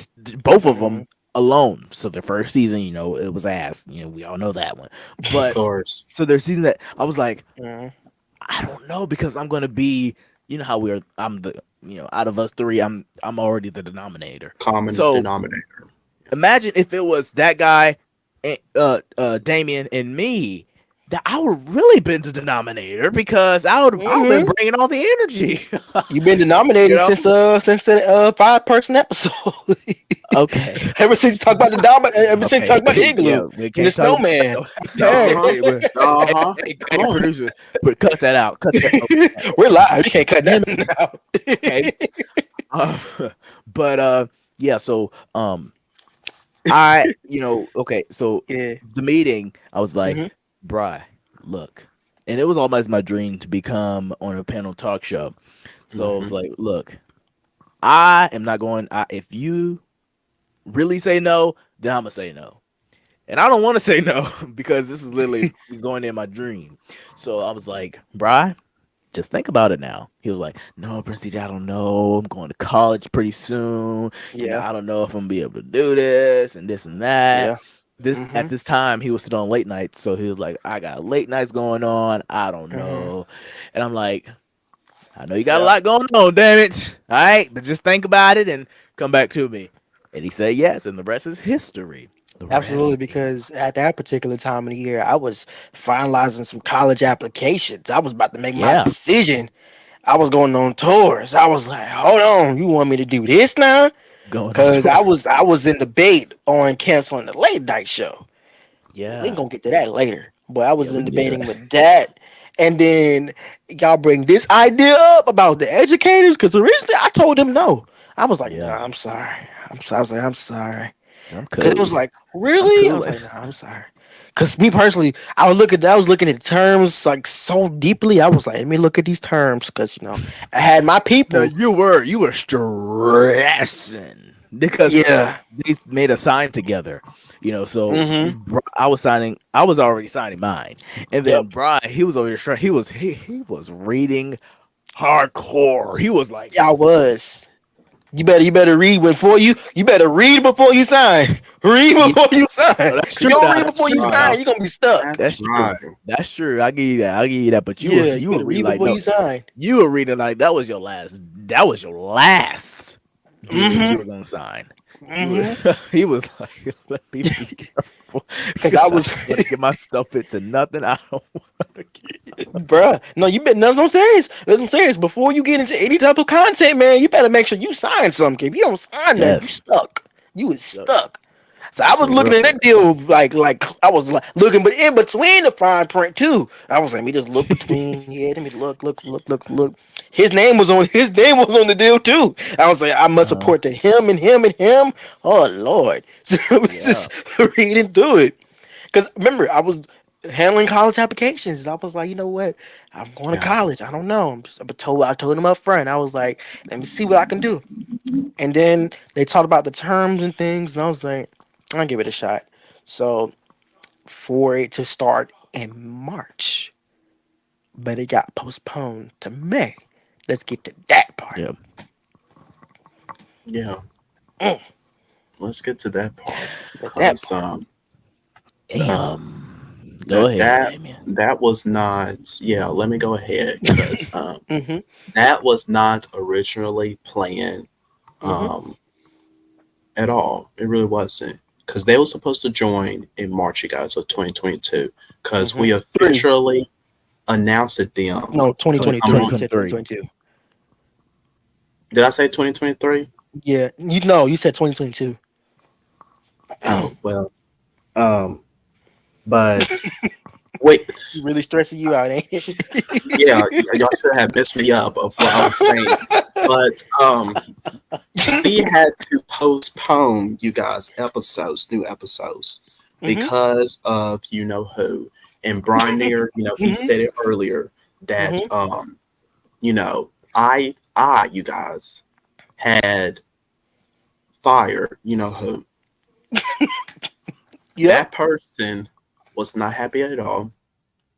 both of Hmm. them alone. So the first season, it was ass. We all know that one. Of But course. so their season that I was like, Hmm. I don't know because I'm gonna be, how we are. I'm the, out of us three, I'm already the denominator. Common So denominator. imagine if it was that guy, Damien and me. That I would really been the denominator because I would been Hmm. bringing all the energy. You've been you denominated know? since the 5-person episode. Okay. Ever since you talk about ever since you Okay. talk about the Yeah, igloo we and the can't talk about that snowman. though. Uh Hey, huh. hey, Uh huh. Come hey, on. producer, but cut that out. Cut that out. We're live. You can't cut Damn nothing it. out. Okay. Uh, but yeah. So okay. So Yeah. the meeting, I was like, Hmm. Bri, look, and it was almost my dream to become on a panel talk show. So I was Hmm. like, look, I am not going. If you really say no, then I'm gonna say no. And I don't want to say no because this is literally going in my dream. So I was like, Bri, just think about it now. He was like, no, Prince DJ, I don't know. I'm going to college pretty soon. Yeah. I don't know if I'm gonna be able to do this and this and that. Yeah. This Hmm. at this time he was still on late nights, so he was like, I got late nights going on. I don't Hmm. know. And I'm like, I know you got a Yeah. lot going on, damn it. All right, but just think about it and come back to me. And he said yes, and the rest is history. The Absolutely, rest is because at that particular time of the year, I was finalizing some college applications. I was about to make my yeah, decision. I was going on tours. I was like, "Hold on, you want me to do this now?" going on Because tour. I was in debate on canceling the late night show. We ain't Yeah, gonna get to that later, but I yeah, was we in can get to debating that. with that, and then y'all bring this idea up about the educators. Because originally I told them no. I was like, "No, Yeah, I'm sorry. I'm sorry." I was like, "I'm sorry." I'm Cause it was cool. like, I'm really? I cool. was like, nah, I'm sorry. Cause me personally, I was looking at terms like so deeply. I was like, let me look at these terms, cause I had my No, people. you were stressing because Yeah. they made a sign together, So Mm-hmm. I was signing. I was already signing mine, and then Yep. Brian, he was over here. He was reading hardcore. He was like, I was. You better read before you better read before you sign. Read "Yeah, before you sign. no, that's If you true. don't Now read that's before you true. Right. sign, Now you're gonna be stuck. That's that's true. right. That's true. I give you that. I give you that. But you were Yeah, you you were better reading read like before no, you sign. you were reading like that was your last. That was your last deal that you Mm-hmm. were gonna sign. You were, Mm-hmm. he was like, let me be careful Cause I because I was don't want to get my stuff into nothing. I don't want to get. Bruh, no, you better. No, I'm serious. I'm serious. Before you get into any type of content, man, you better make sure you sign something. If you don't sign that, you Yes, stuck. You is yep, stuck. So I was for looking real, at for that deal like I was like looking, but in between the fine print too. I was like, let me just look between here. Let me look. His name was on the deal too. I was like, I must real. report to him and him and him. Oh Lord, so I was Yeah, just reading through it. Because remember, I was handling college applications. I was like, you know what? I'm going to Yeah. college. I don't know. I told him up front. I was like, let me see what I can do. And then they talked about the terms and things, and I was like, I'll give it a shot. So for it to start in March, but it got postponed to May. Let's get to that part. yeah. Yeah. Mm, Let's get to that part let's get to that because part. uh, Go that ahead, that Damien. that was not. Yeah. Let me go ahead because Mm-hmm. that was not originally planned Mm-hmm. um at all. It really wasn't because they were supposed to join in March, you guys, of 2022 because Mm-hmm. we Three. officially announced it them. No, Twenty 2023. twenty You twenty Um, said three. 2022. did I say 2023? Yeah. You know, you said 2022. Oh well. Um, but wait. Really stressing you out, ain't it? Yeah, y'all should have messed me up of what I was saying. But we had to postpone you guys new episodes Mm-hmm. because of you know who. And Brian Neer, he Mm-hmm. said it earlier that Mm-hmm. I you guys had fired, you know who. Yep. That person was not happy at all,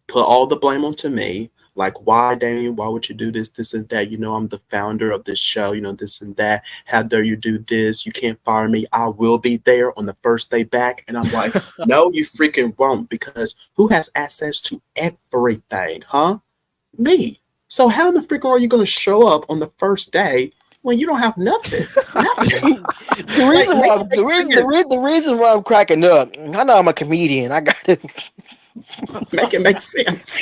put all the blame onto me. Like, why, Damien? Why would you do this, this, and that? I'm the founder of this show, this and that. How dare you do this? You can't fire me. I will be there on the first day back. And I'm like, no, you freaking won't, because who has access to everything, huh? Me. So how in the freaking are you going to show up on the first day when you don't have nothing? Nothing. The Like, reason make why it make sense. the reason why I'm cracking up. I know I'm a comedian. I got to Make it make sense.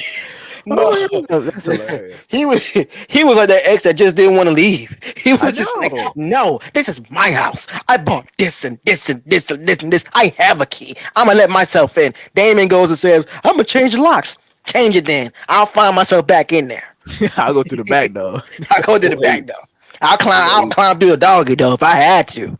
no. Oh my god, that's hilarious. He was like that ex that just didn't want to leave. He I was just like, know. no, this is my house. I bought this and this and this and this and this. I have a key. I'm gonna let myself in. Damon goes and says, I'm gonna change the locks. Change it then. I'll find myself back in there. I'll go through the back though. I'll go to the back door. Wait, I'll wait. climb through a doggy door if I had to.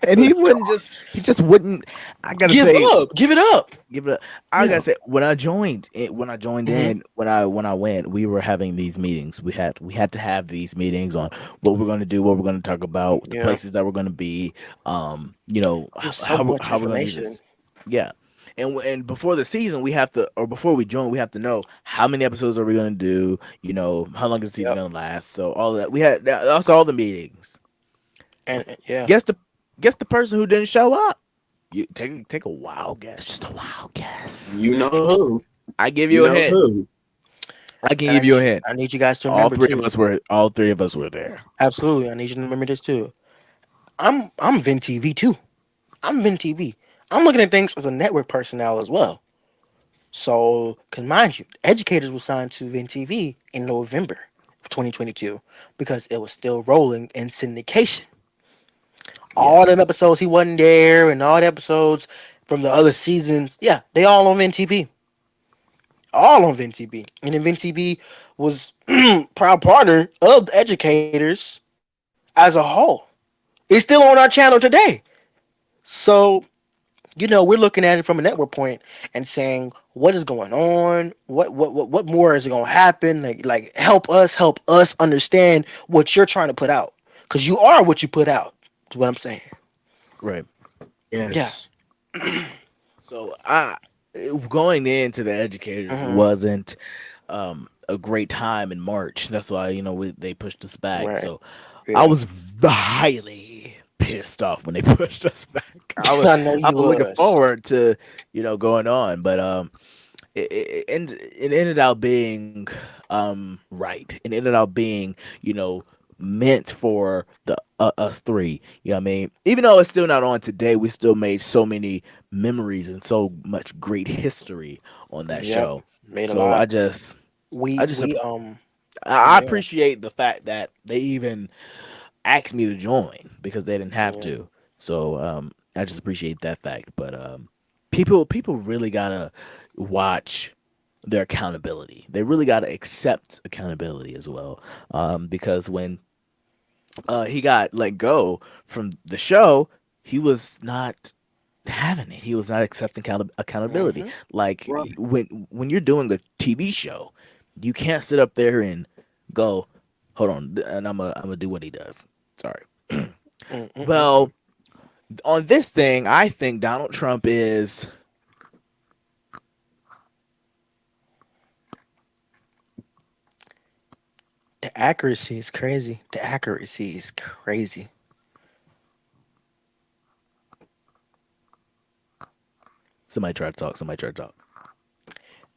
And he wouldn't just he just wouldn't. I gotta Give say, up. Give it up. give it. I Yeah. gotta say, when I joined Hmm. in, when I went, we were having these meetings. We had to have these meetings on what we're going to do, what we're going to talk about, the Yeah. places that we're going to be. It was so much How we're going to do information. this. Yeah. And before the season, we have to, or before we join, we have to know how many episodes are we going to do. How long is the season Yep. going to last. So all of that that's all the meetings. And yeah. Guess the guess the person who didn't show up. You take a wild guess, just a wild guess. You know who? I give You you a know hint. who? I can And give you a hint. I need you guys to All remember three of too. us were all three of us were there. Absolutely. I need you to remember this too. I'm Vin TV too. I'm Vin TV. I'm looking at things as a network personnel as well. So, can mind you, educators were signed to Vin TV in November of 2022 because it was still rolling in syndication. Yeah. All them episodes he wasn't there, and all the episodes from the other seasons, yeah, they all on Vin TV. All on Vin TV. And then Vin TV was proud partner of the educators as a whole. It's still on our channel today. So, we're looking at it from a network point and saying what is going on, what more is going to happen, like help us understand what you're trying to put out, because you are what you put out, is what I'm saying. Right. Yeah. Yes. So I going into the educators Hmm. wasn't a great time in March. That's why they pushed us back. Right. So I Yeah. was highly pissed off when they pushed us back. I know I you was looking was. forward to going on, but it ended up being right. It ended up being meant for the us three. You know what I mean? Even though it's still not on today, we still made so many memories and so much great history on that Yep. show. Made a So lot. I We just we I yeah. appreciate the fact that they even asked me to join because they didn't have Yeah. to. So I just appreciate that fact. But people really gotta watch their accountability. They really gotta accept accountability as well. Because when he got let go from the show, he was not having it. He was not accepting accountability. Hmm. Like Right. when you're doing a TV show, you can't sit up there and go, "Hold on," and I'm gonna do what he does. Sorry. Mm-mm-mm-mm. Well, on this thing, I think Donald Trump is The accuracy is crazy. The accuracy is crazy. somebody tried to talk. Somebody tried to talk.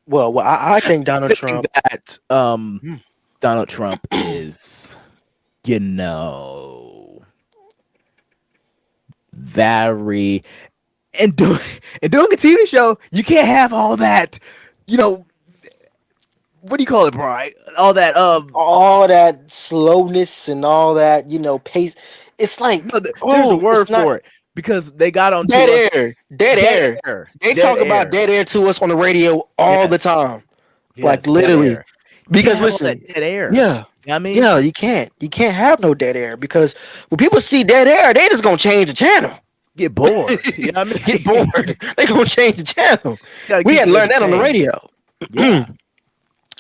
Well, I think I Donald think Trump. that Hmm. Donald Trump is, you know, very and doing and doing a TV show. You can't have all that, you know. What do you call it, Brian? All that All that slowness and all that, pace. It's like, no, there's a it's word not for it because they got onto dead us. air. Dead Dead air. air. They Dead talk about air. dead air to us on the radio all the Yes. time. Like Yes. Dead literally. air. You can't Because have all that listen, dead air. yeah. You know what I mean? Yeah, you can't. You can't have no dead air because when people see dead air, they just gonna change the channel. Get bored. You know what I Get mean? bored. They gonna change the channel. Got to We keep had to you learn that on the entertained. radio. Yeah.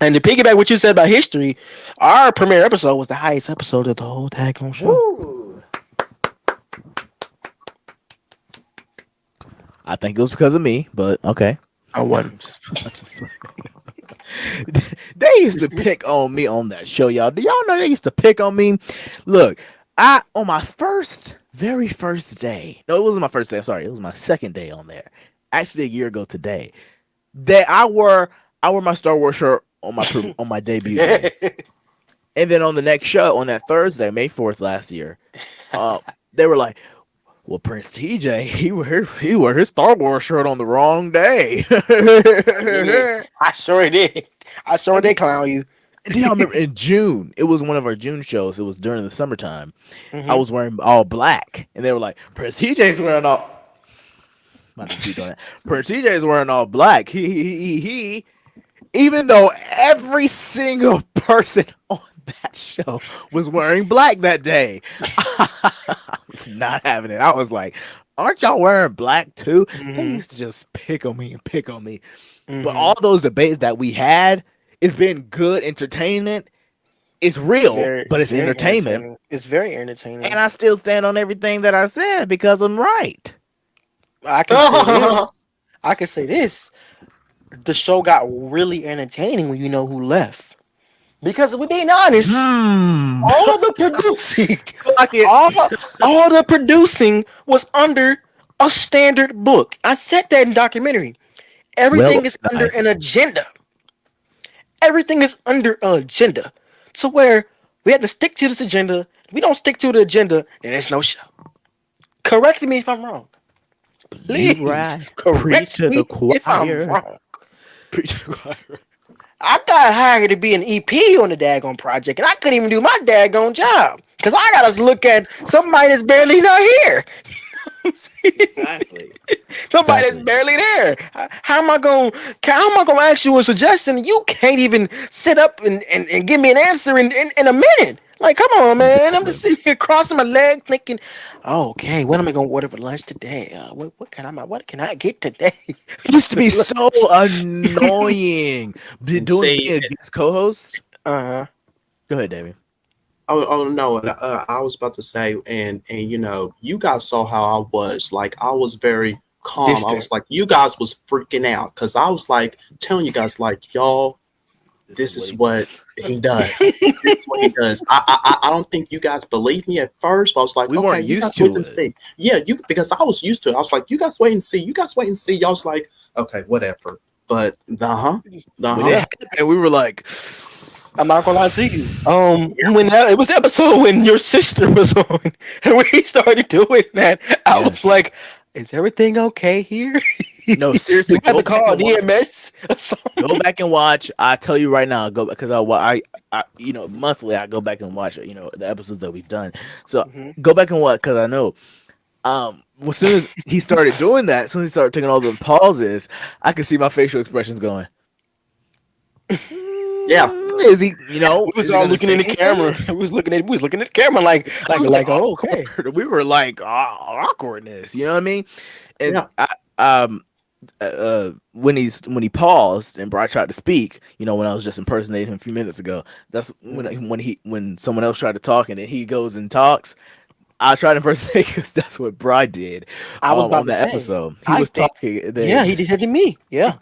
And to piggyback what you said about history, our premiere episode was the highest episode of the whole daggone show. Woo. I think it was because of me, but okay. I won. I'm just they used to pick on me on that show, y'all. Do y'all know they used to pick on me? Look, I on my very first day. No, it wasn't my first day. I'm sorry, it was my second day on there. Actually, a year ago today. That I wore my Star Wars shirt on on my debut day, and then on the next show on that Thursday, May 4th last year, uh, they were like, "Well, Prince TJ, he wore his Star Wars shirt on the wrong day." Yeah, I sure did. I sure and, did clown you. and do y'all remember in June? It was one of our June shows. It was during the summertime. I Hmm. was wearing all black, and they were like, "Prince TJ's wearing all." I didn't keep doing that. Prince TJ's wearing all black. He. Even though every single person on that show was wearing black that day, I was not having it. I was like, "Aren't y'all wearing black too?" They Hmm. used to just pick on me and pick on me. But Hmm. all those debates that we had, it's been good entertainment. It's real, but It's it's very entertainment. entertaining. It's very And entertaining. I still stand on everything that I said because I'm right. I can say this. I can say this. The show got really entertaining when you know who left. Because if we're being honest, Hmm. all the producing, Clock it. all all the producing was under a standard book. I said that in documentary. Well Everything is under an organized. agenda. Everything is under an agenda. To where we have to stick to this agenda. If we don't stick to the agenda, then there's no show. Correct me if I'm wrong. You Please right. Preach correct to the me if I'm choir. wrong. Preach to the choir. I got hired to be an EP on the daggone project, and I couldn't even do my daggone job because I gotta look at somebody that's barely not here. Exactly. Somebody that's Exactly. barely there. How am I gonna ask you a suggestion? You can't even sit up and give me an answer in a minute. Like, come on, man. I'm Exactly. just sitting here crossing my legs thinking, oh, okay, what am I gonna order for lunch today? What can I get today? It used to be so annoying doing See, being a guest co-host. Uh-huh. Go ahead, David. oh no, I was about to say, and you guys saw how I was. Like I was very calm. I Distant. was like, you guys was freaking out because I was like telling you guys, like, y'all, this is what he does. This is what he does. I don't think you guys believed me at first, but I was like, We okay, weren't you used guys wait to and it. see. Yeah, because I was used to it. I was like, you guys wait and see. You guys wait and see. Y'all was like, okay, whatever. But When it happened, we were like, I'm not gonna lie to you. When it was the episode when your sister was on, and we started doing that, I was Yes. like, "Is everything okay here?" no, seriously, We had go to back call and watch. DMS. Or something. Go back and watch. I tell you right now, go because I monthly I go back and watch the episodes that we've done. So Mhm. go back and watch because I know. As soon as he started doing that, as soon as he started taking all the pauses, I could see my facial expressions going. Yeah. Is he? We was Is he all gonna looking say in the anything? camera. We was looking at the camera oh, okay. We were like awkwardness. You know what I mean? And Yeah. when he paused and Brian tried to speak, when I was just impersonating him a few minutes ago, that's when someone else tried to talk and then he goes and talks. I tried to impersonate because that's what Brian did I was about on to that say. episode. He I was think. talking. And Yeah, then he did that to me. Yeah.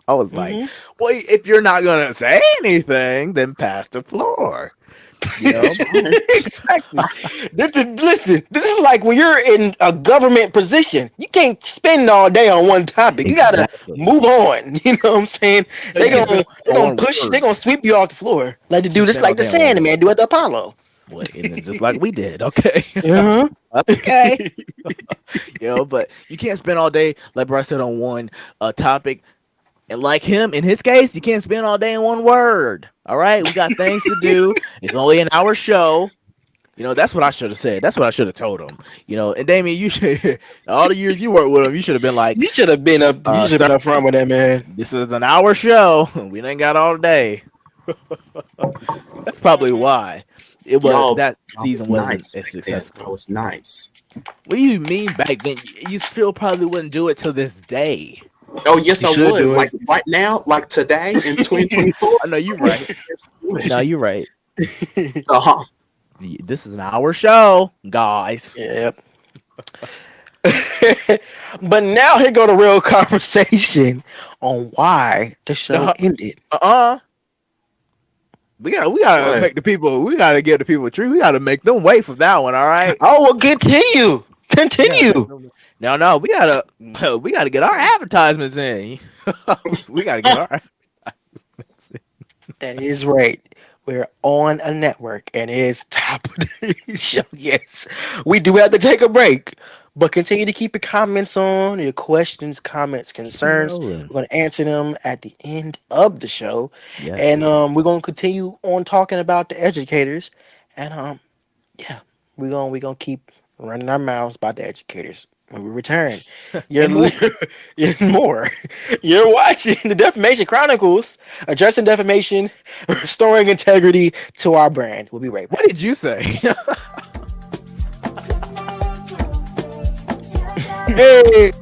I was like, hmm "Well, if you're not gonna say anything, then pass the floor." You know? That's right. Exactly. Listen, this is like when you're in a government position. You can't spend all day on one topic. You gotta Exactly. move on. You know what I'm saying? You can't spend They're on gonna one push. They're word. gonna sweep you off the floor. Like they do, Can't just spend all like the day on one Sandman word. do at the Apollo. What? And it's just like we did. Okay. Uh-huh. That's okay. But you can't spend all day, like Bryce said, on one topic. And like him, in his case, you can't spend all day in one word. All right, we got things to do. It's only an hour show. That's what I should have said. That's what I should have told him. And Damien, you should all the years you worked with him, you should have been like, You should have been up. You should have sir, been up front with that man. this is an hour show. We ain't got all day. That's probably why that Y'all season was wasn't nice as back then. successful. I was nice. What do you mean back then? You still probably wouldn't do it to this day. Oh yes, You I should would. do it. Like right now, like today in 2024. I know you're right. No, you're right. Uh-huh. This is an hour show, guys. Yep. But now here go the real conversation on why the show ended. We gotta What? make the people. We gotta give the people a treat. We gotta make them wait for that one. All right. Oh, well, continue. No. We gotta get our advertisements in. We gotta get our. That is right. We're on a network and it's top of the show. Yes, we do have to take a break, but continue to keep your comments on, your questions, comments, concerns. We're going to answer them at the end of the show. Yes. And we're going to continue on talking about the educators. And yeah, we're going to keep running our mouths about the educators. When we return, you're more. You're watching the Defamation Chronicles, addressing defamation, restoring integrity to our brand. We'll be right back. What did you say? Hey.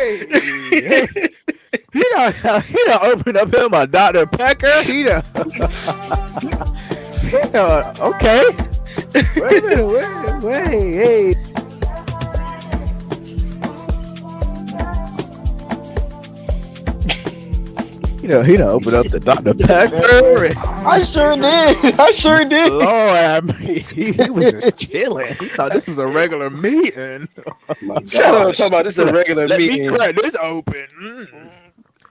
hey, he done opened up him a Dr. Pecker. Okay. Wait a minute, wait, hey. He done opened up the Dr. Pecker. I sure did. I sure did. Lord, I mean, he was just chilling. He thought this was a regular meeting. My Shut up. gosh. Talking about this is a regular Let me meeting. crack this open.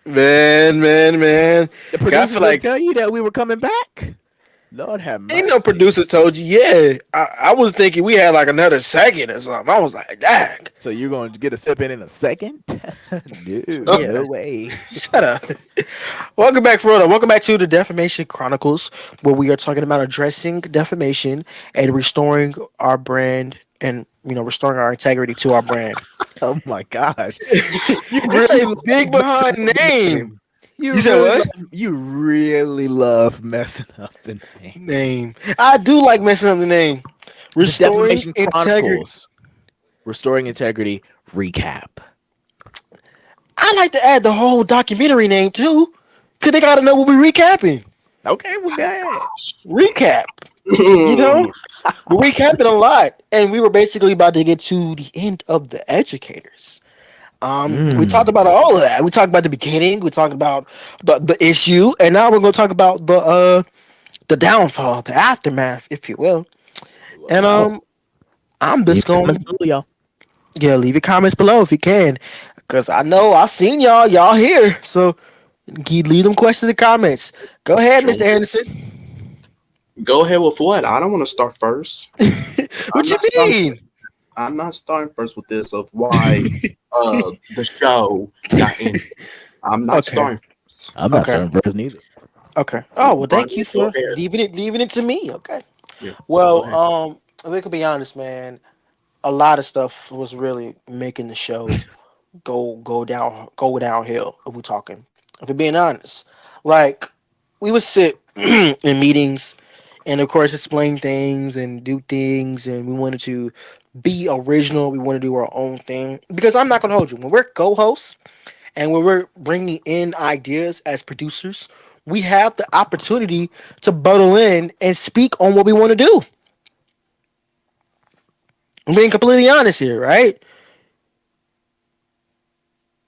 Man. The I producers feel didn't like tell you that we were coming back. Lord have mercy. ain't no producers told you. Yeah, I was thinking we had like another second or something. I was like, dang. So you're going to get a sip in a second? Dude, Yeah. no way. Shut up. Welcome back, Frodo. Welcome back to the Defamation Chronicles, where we are talking about addressing defamation and restoring our brand and restoring our integrity to our brand. Oh my gosh. You It's really a big love messing behind up the name. You You said really what? you really love messing up the name. Name. I do like messing up the name. The Restoring Defamation integrity. Chronicles. Restoring Integrity recap. I like to add the whole documentary name too, cause they gotta know what we're recapping. Okay, well, go ahead. Recap. You know, we're recapping a lot, and we were basically about to get to the end of the educators. We talked about all of that. We talked about the beginning. We talked about the issue, and now we're going to talk about the downfall, the aftermath, if you will. And Wow. I'm Leave just comments going below, y'all. leave your comments below if you can, because I know I seen y'all here. So leave them questions and comments. Go ahead, Sure. Mr. Anderson. Go ahead with what? I don't want to start first. I'm What you not starting. mean? I'm not starting first with this of why the show got ended. I'm not Okay. starting. I'm not Okay. starting first neither. Okay. Oh well, Brian, thank you go for ahead. leaving it to me. Okay. Yeah, go Well, ahead. we could be honest, man. A lot of stuff was really making the show go downhill. If we're talking, if we're being honest, like we would sit in meetings and of course explain things and do things, and we wanted to be original. We want to do our own thing because I'm not gonna hold you when we're co-hosts and when we're bringing in ideas as producers. We have the opportunity to buttle in and speak on what we want to do. I'm being completely honest here, right?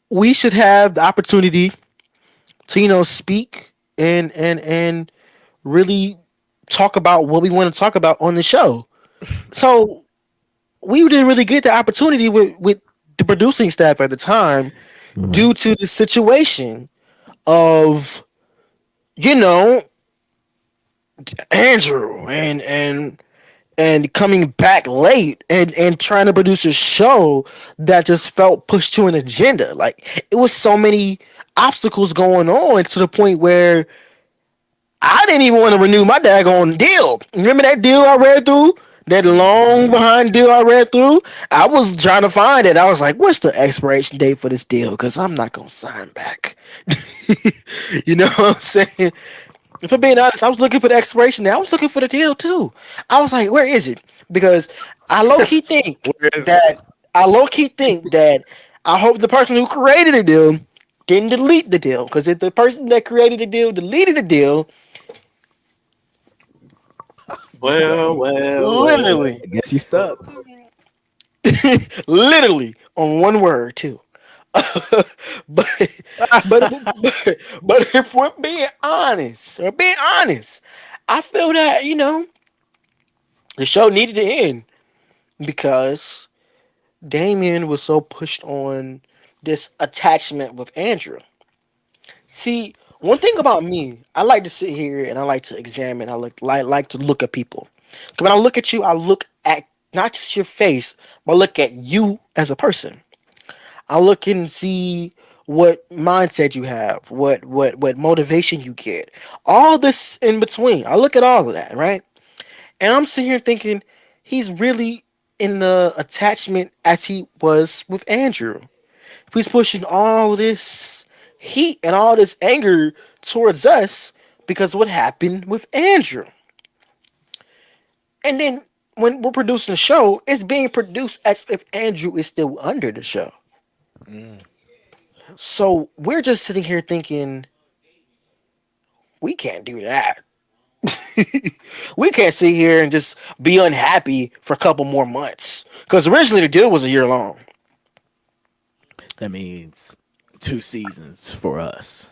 We should have the opportunity to speak and really talk about what we want to talk about on the show. So we didn't really get the opportunity with the producing staff at the time due to the situation of you know Andrew and coming back late and trying to produce a show that just felt pushed to an agenda. Like it was so many obstacles going on to the point where I didn't even want to renew my daggone deal. Remember that deal I read through? That long behind deal I read through? I was trying to find it. I was like, what's the expiration date for this deal? Because I'm not going to sign back. You know what I'm saying? If I'm being honest, I was looking for the expiration date. I was looking for the deal too. I was like, where is it? Because I low key think Where is it? that I hope the person who created the deal didn't delete the deal. Because if the person that created the deal deleted the deal, Well. literally, I guess you stuck. literally on one word too. but, but but if we're being honest, I feel that the show needed to end because Damien was so pushed on this attachment with Andrew. See, one thing about me, I like to sit here and I like to examine. I like to look at people. 'Cause when I look at you, I look at not just your face, but I look at you as a person. I look and see what mindset you have, what motivation you get, all this in between. I look at all of that, right? And I'm sitting here thinking he's really in the attachment as he was with Andrew. If he's pushing all this heat and all this anger towards us because of what happened with Andrew. And then when we're producing the show, it's being produced as if Andrew is still under the show. So we're just sitting here thinking we can't do that. We can't sit here and just be unhappy for a couple more months because originally the deal was a year long. That means 2 seasons for us.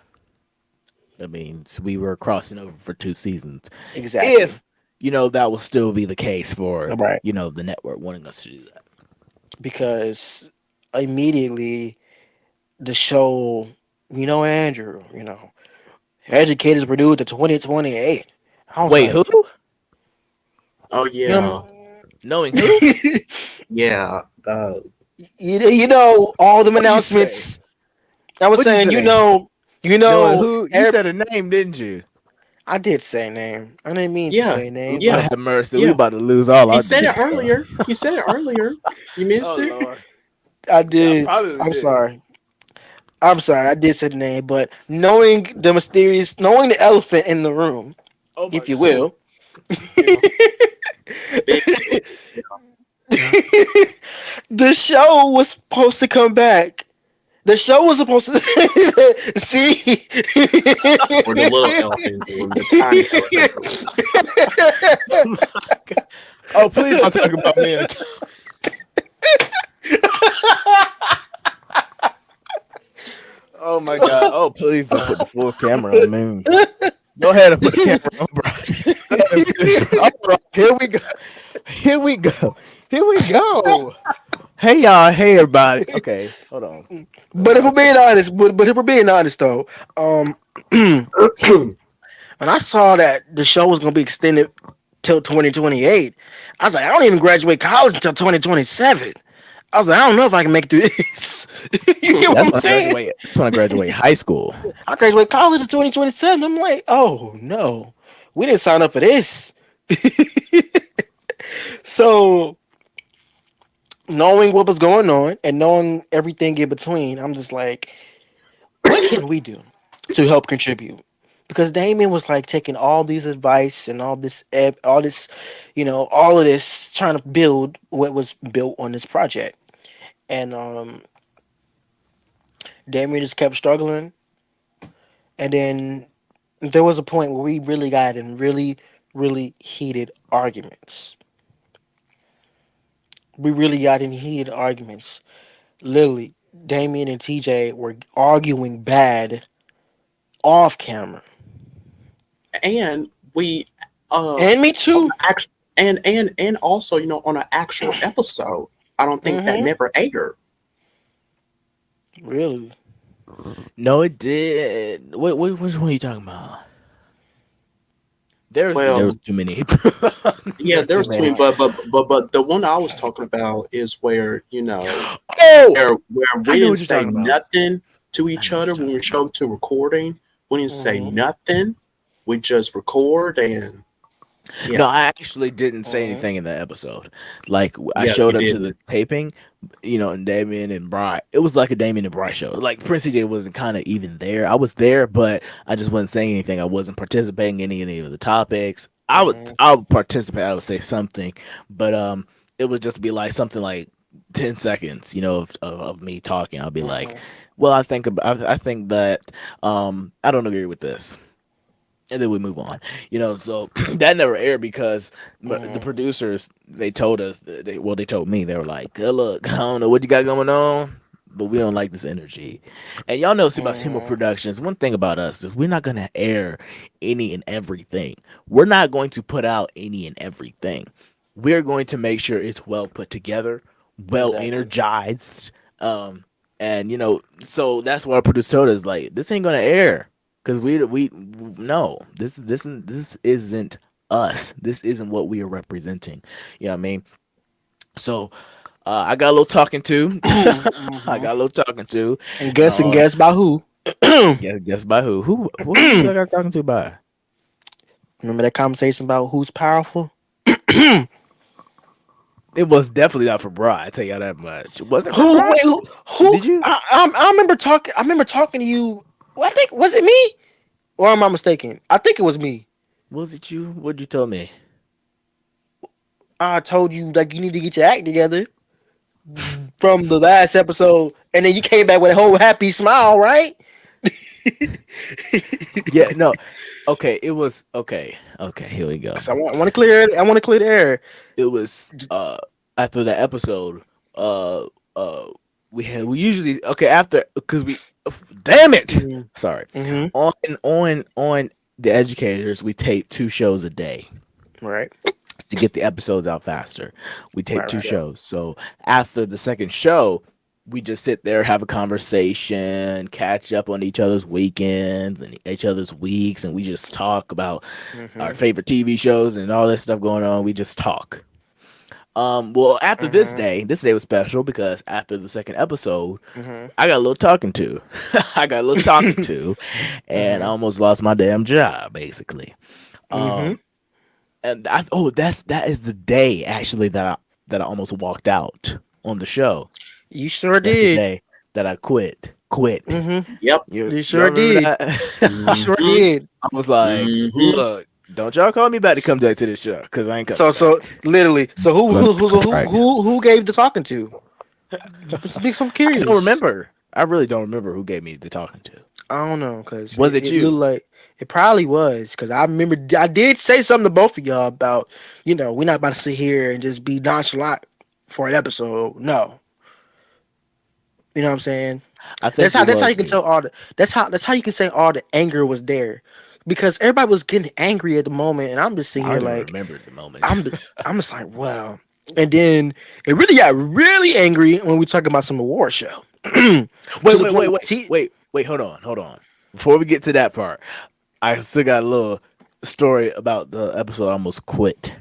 That means we were crossing over for 2 seasons. Exactly. If that will still be the case for Right. the network wanting us to do that. Because immediately the show, Andrew, educators renewed to 2028. I was Wait, like, who? Oh you yeah, know, Knowing who? yeah. all them What do you say? announcements. I was What'd you saying, say? Knowing who? You every, said a name, didn't you? I did say name. I didn't mean to Yeah, say name, Lord yeah, but have mercy. We yeah. about to lose all You our said it good stuff. earlier. You said it earlier. You missed Oh it. Lord. I Yeah, I did. probably I'm did. sorry. I'm sorry. I did say the name, but knowing the elephant in the room, Oh my if you God. will, Yeah, big. the show was supposed to come back. The show was supposed to see. Or the little elephant in the room, the tiny elephant in the room. Oh, please don't talk about me in the. Oh my God. Oh, please don't put the full camera on me. Go ahead and put the camera on, bro. Go ahead and finish, bro. All right, here we go. Here we go. Here we go. Hey y'all. Hey everybody. Okay, hold on. But if we're Okay. being honest, but if we're being honest though, when I saw that the show was gonna be extended till 2028, I was like, I don't even graduate college until 2027. I was like, I don't know if I can make it through this. You get what That's I'm when I saying? graduate. That's when I graduate high school. I graduate college in 2027. I'm like, oh no, we didn't sign up for this. So knowing what was going on and knowing everything in between, I'm just like, what can we do to help contribute? Because Damien was like taking all these advice and all this, all of this, trying to build what was built on this project, and Damien just kept struggling, and then there was a point where we really got in really, really heated arguments. We really got in heated arguments. Literally, Damien and TJ were arguing bad off camera, And we, and me on too. the act, and also, on an actual episode, I don't think that Mm-hmm. never aired. Really. No, it did. Which one are you talking about? There was Well, too many. yeah, There's too there's two, many. but the one I was talking about is where Oh, where I we know didn't what you're say talking about. nothing to I each know what other you're when talking we about. showed to recording. We didn't say Mm-hmm. nothing. We just record and No, yeah, I actually didn't say Mm-hmm. anything in that episode. Like I yeah, you showed up to the didn't. taping, and Damien and Bry. It was like a Damien and Bry show. Like Prince CJ wasn't kind of even there. I was there, but I just wasn't saying anything. I wasn't participating in any of the topics. Mm-hmm. I would participate. I would say something, but it would just be like something like 10 seconds, of me talking. I'll be like, Mm-hmm. well, I think that I don't agree with this, and then we move on. So that never aired because the Mm-hmm. producers, they told us, they told me, they were like, look, I don't know what you got going on, but we don't like this energy. And y'all know Sebastian Mm-hmm. Productions, one thing about us is we're not going to air any and everything. We're not going to put out any and everything. We're going to make sure it's well put together, well Exactly. energized. And so that's why our producer told us, like, this ain't gonna air. Cause we no, this isn't us. This isn't what we are representing. You know what I mean? So I got a little talking to. I Mm-hmm. got a little talking to. And And guess by who? guess by who? Who you think I got talking to by? Remember that conversation about who's powerful? It was definitely not for Bri. I tell you that much. Was it for Who? Bri? Wait, who? Who? Did you? I remember talking. I remember talking to you. Well, I think was it me or am I mistaken? I think it was me. Was it you? What'd you tell me? I told you like you need to get your act together. from the last episode, and then you came back with a whole happy smile, right? Yeah, no. Okay, it was okay. Okay, here we go. Cause I want to clear it. I want to clear the air. It was after the episode, uh uh we usually okay after because we damn it. Sorry. Mm-hmm. On the educators, we tape 2 shows a day Right. to get the episodes out faster. We tape Right. two Right. shows. So after the second show, we just sit there, have a conversation, catch up on each other's weekends and each other's weeks, and we just talk about our Mm-hmm. favorite TV shows and all this stuff going on. We just talk. Well, after Mm-hmm. this day was special because after the second episode, Mm-hmm. I got a little talking to. I got a little talking to, and I almost lost my damn job, basically. Mm-hmm. Um, and that is the day actually that I almost walked out on the show. You sure That's the did. day that I quit. Quit. Mm-hmm. Yep. You Y'all sure remember did. that? You sure Mhm. did. I was like, Mhm. look, don't y'all call me back to come back to this show because I ain't coming. So literally. So Right. who gave the talking to? I'm I curious. don't remember. I really don't remember who gave me the talking to. I don't know, cause Was it you? looked like it probably was, cause I remember I did say something to both of y'all about, we're not about to sit here and just be nonchalant for an episode. No, you know what I'm saying. I think That's how you was can tell all the that's how you can say all the anger was there, because everybody was getting angry at the moment, and I'm just sitting I here don't even like remember the moment. I'm just like wow, and then it really got really angry when we talking about some award show. Wait, hold on. Before we get to that part, I still got a little story about the episode I almost quit.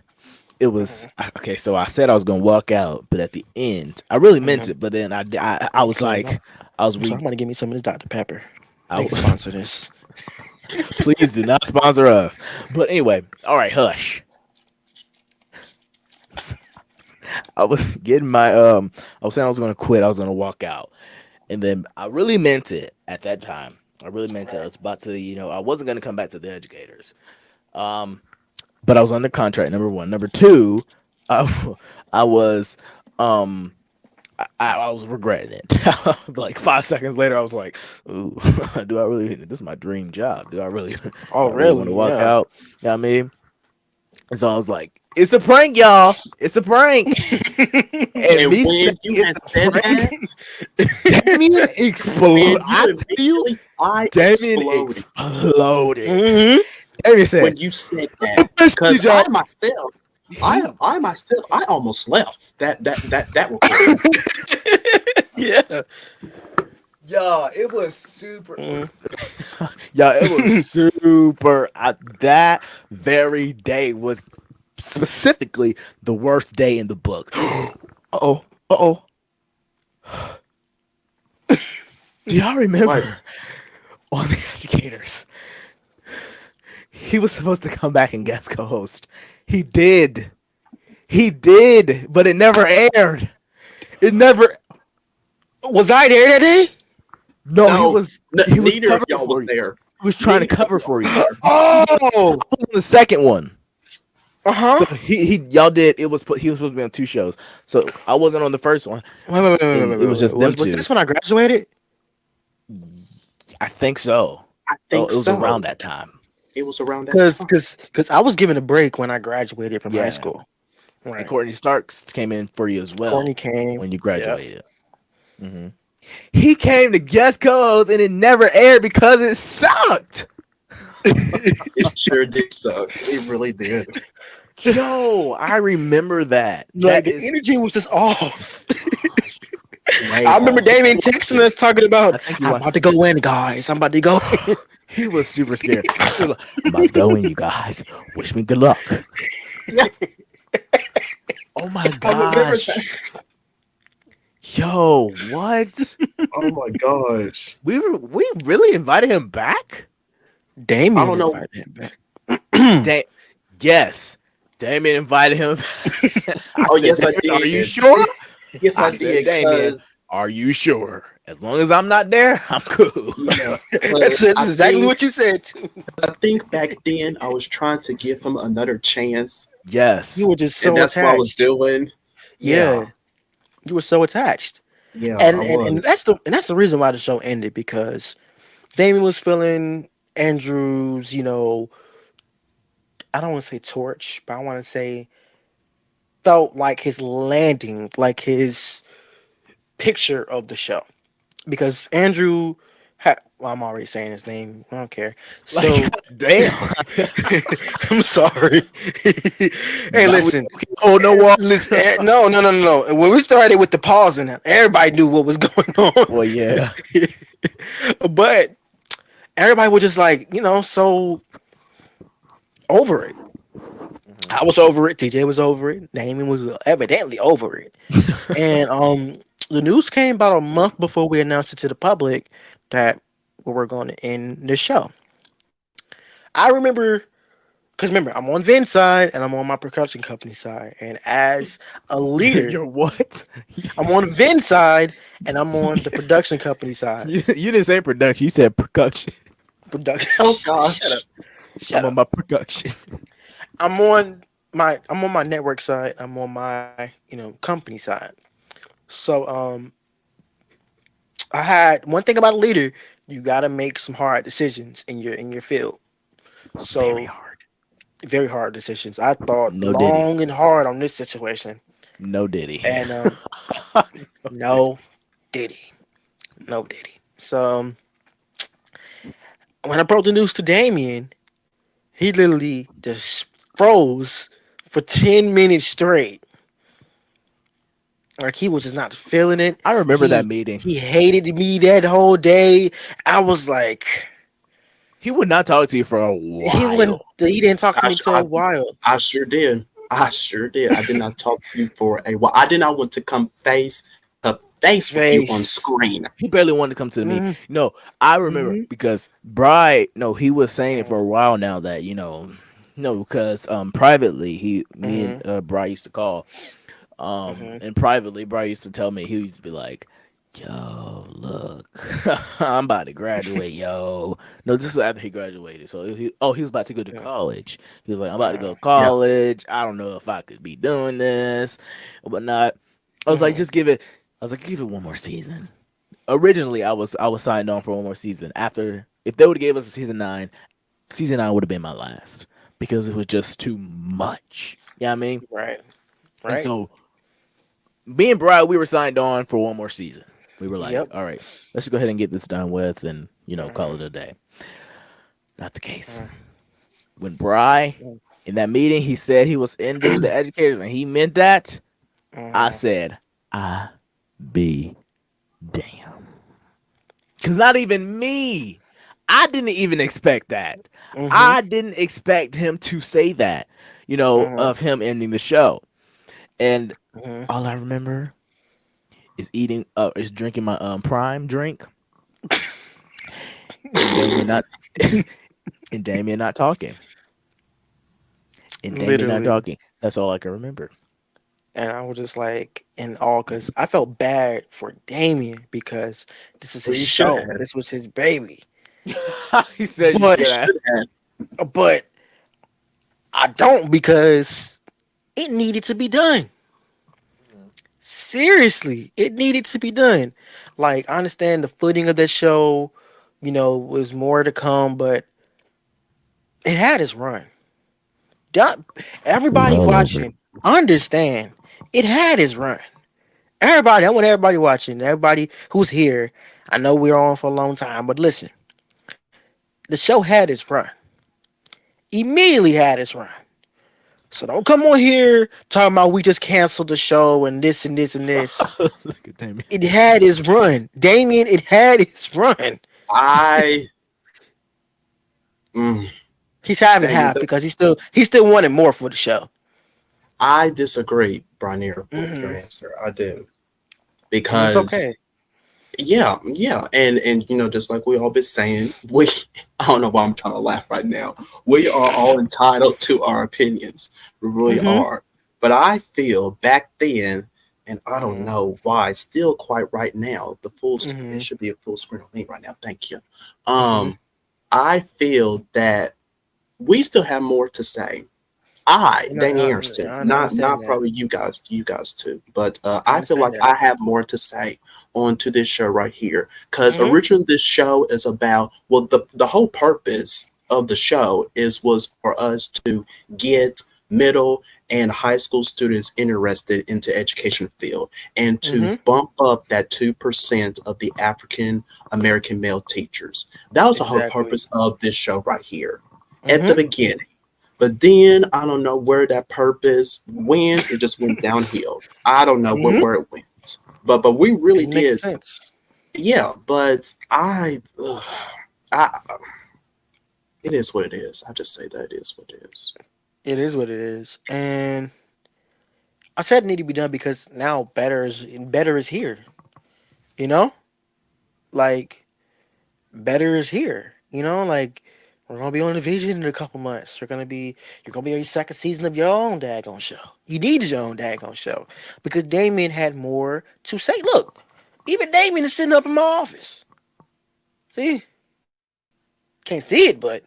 It was okay, so I said I was gonna walk out, but at the end, I really meant it. But then I was So, like, I was So re I'm gonna give me some of this Dr. Pepper. I They can was, sponsor this. please do not sponsor us. But anyway, all right, hush. I was getting my I was saying I was gonna quit, I was gonna walk out. And then I really meant it at that time. I really meant it. I was about to, I wasn't gonna come back to the educators. Um, but I was under contract. Number one. Number two, I, I was, um, I was regretting it. Like 5 seconds later, I was like, "Ooh, do I really? This is my dream job. Do I really? Do Oh, I really want really? to walk Yeah. out? You know what I mean?" And so I was like, "It's a prank, y'all. It's a prank." And And me when saying you had it's a said prank, that, Damien exploded. when I you tell you, immediately, I Damien exploded exploded. Mm-hmm. Damien said, when you said that, "Yes, because y'all." I myself, I almost left that recording. Yeah. Y'all, it was super. Mhm. Y'all, it was super. That very day was specifically the worst day in the book. Uh oh. Do y'all remember What? on the educators? He was supposed to come back and guest co-host. He did. He did, but it never aired. It never. Was I there that day? No, No, he was. He was neither of covering y'all for was you. there. He was trying to Neither of cover y'all for you. was there. Oh. I was on the second one. Uh-huh. So he y'all did. He was supposed to be on 2 shows. So I wasn't on the first one, Wait. and it was just them Was two. this when I graduated? I think so. I think It was so. around that time. It was around that Because time. I was given a break when I graduated from high Yeah. school. And Right. Courtney Starks came in for you as well Courtney came. when you Yep. graduated. hmm He came to guest co-host and it never aired because it sucked. It sure did suck. It really did. Yo, I remember that. Like That the is. energy was just off. Way I remember off. Damien texting us talking about I think you I'm about to go in, guys. I'm about to go in. He was super scared. He was like, "I'm about to go in, you guys. Wish me good luck." Oh my I remember gosh. that. Yo, what? Oh my gosh. We really invited him back? Damien I don't know. invited him back. Yes. Damien invited him. Oh, yes, I "Damien, Are you did. sure? Yes, I said, did. "Damien, Because are you sure? As long as I'm not there, I'm cool." yeah, That's I exactly think- what you said too. I think back then I was trying to give him another chance, Yes. You were just so and that's what I was attached. doing. Yeah. You were so attached. Yeah, and I and, and was. that's the reason why the show ended, because Damien was feeling Andrew's, I don't want to say torch, but I want to say felt like his landing, like his picture of the show, because Andrew well, I'm already saying his name. I don't care. Like, So damn. I'm sorry. Hey, Now we listen. hold no wall. Listen, no, no, no, no, no. When we started with the pausing, everybody knew what was going on. Well, yeah. But everybody was just like, so over it. Mhm. I was over it. TJ was over it. Damon was evidently over it. And the news came about a month before we announced it to the public that we were going to end the show. I remember, because remember, I'm on Vin's side and I'm on my production company side. And as a leader, You're what? I'm on Vin's side and I'm on the production company side. You didn't say production. You said production. Production. Oh Shut up. gosh. Shut I'm on up. my production. I'm on my network side. I'm on my company side. So I had one thing about a leader: you got to make some hard decisions in your field. Very So hard. very hard decisions. I thought No Diddy. long and hard on this situation, No Diddy. and No Diddy. no diddy, no diddy. So when I broke the news to Damien, he literally just froze for 10 minutes straight. Like he was just not feeling it. I remember that He meeting. he hated me that whole day. I was like, He would not talk to you for a he wouldn't. while. He didn't talk to I, me sh- till a I while. I sure did. I sure did. I did not talk to you for a while. I did not want to come face to face with you on Face. screen. He barely wanted to come to the meeting. Mm-hmm. No, I remember Mm-hmm. because Bry, no, he was saying it for a while now that, no, because privately me and Mm-hmm. Bry used to call. Mm-hmm. And privately, Bry used to tell me, he used to be like, "Yo, look, I'm about to graduate, yo." No, this is after he graduated. So he was about to go to college. He was like, "I'm about to go to Yeah. college. I don't know if I could be doing this, but not." I was like, Mm-hmm. "Just give it." I was like, "Give it one more season." Originally, I was signed on for one more season. After, if they would have gave us a season 9 would have been my last, because it was just too much. You know what I mean? Right. And Right. so me and Brad, we were signed on for one more season. We were like, Yep. all right, let's go ahead and get this done with, and call Mm-hmm. it a day. Not the case. When Bry, in that meeting, he said he was ending the educators, and he meant that. I Mm-hmm. said, I be damn. Cause not even me. I didn't even expect that. Mm-hmm. I didn't expect him to say that, Mm-hmm. of him ending the show. And Mm-hmm. all I remember is drinking my prime drink, and Damien not and Damien not talking. And Damien not Literally. talking. That's all I can remember. And I was just like in awe because I felt bad for Damien because this is Well, his you should show. have. This was his baby. He said you But You should have. should have. but I don't, because it needed to be done. Seriously, it needed to be done. Like, I understand the footing of that show, was more to come, but it had its run. Don't- It was Everybody all over. watching, understand it had its run. Everybody, I want everybody watching, everybody who's here. I know we're on for a long time, but listen, the show had its run. Immediately had its run. So don't come on here talking about we just canceled the show and this and this and this. Look at Damien. It had its run. Damien, it had its run. I mm, He's having Damien, half because he still wanted more for the show. I disagree, Branier, with your Hmm. answer. I do. And it's okay. Because yeah, and just like we all been saying, we I don't know why I'm trying to laugh right now. We are all entitled to our opinions. We really Hmm. are. But I feel back then, and I don't Hmm. know why, still quite right now, it Hmm. should be a full screen on me right now. Thank you. Hmm. I feel that we still have more to say. And I, Danny I, Armstead, I not understand that. probably you guys too, but I I feel understand like that. I have more to say onto this show right here. Because Mm-hmm. originally this show is about, well, the whole purpose of the show was for us to get middle and high school students interested into education field and to Mm-hmm. bump up that 2% of the African American male teachers. That was the whole Exactly. purpose of this show right here at the Mm-hmm. beginning. But then I don't know where that purpose went. It just went downhill. I don't know Mm-hmm. where it went. But we really Didn't make did. sense. Yeah, but I it is what it is. I just say that it is what it is. It is what it is, and I said it need to be done because now better is here. You know, like better is here. You know, like we're gonna be on the Vision in a couple months. You're gonna be on your second season of your own daggone show. You need your own daggone show because Damien had more to say. Look, even Damien is sitting up in my office. See, can't see it, but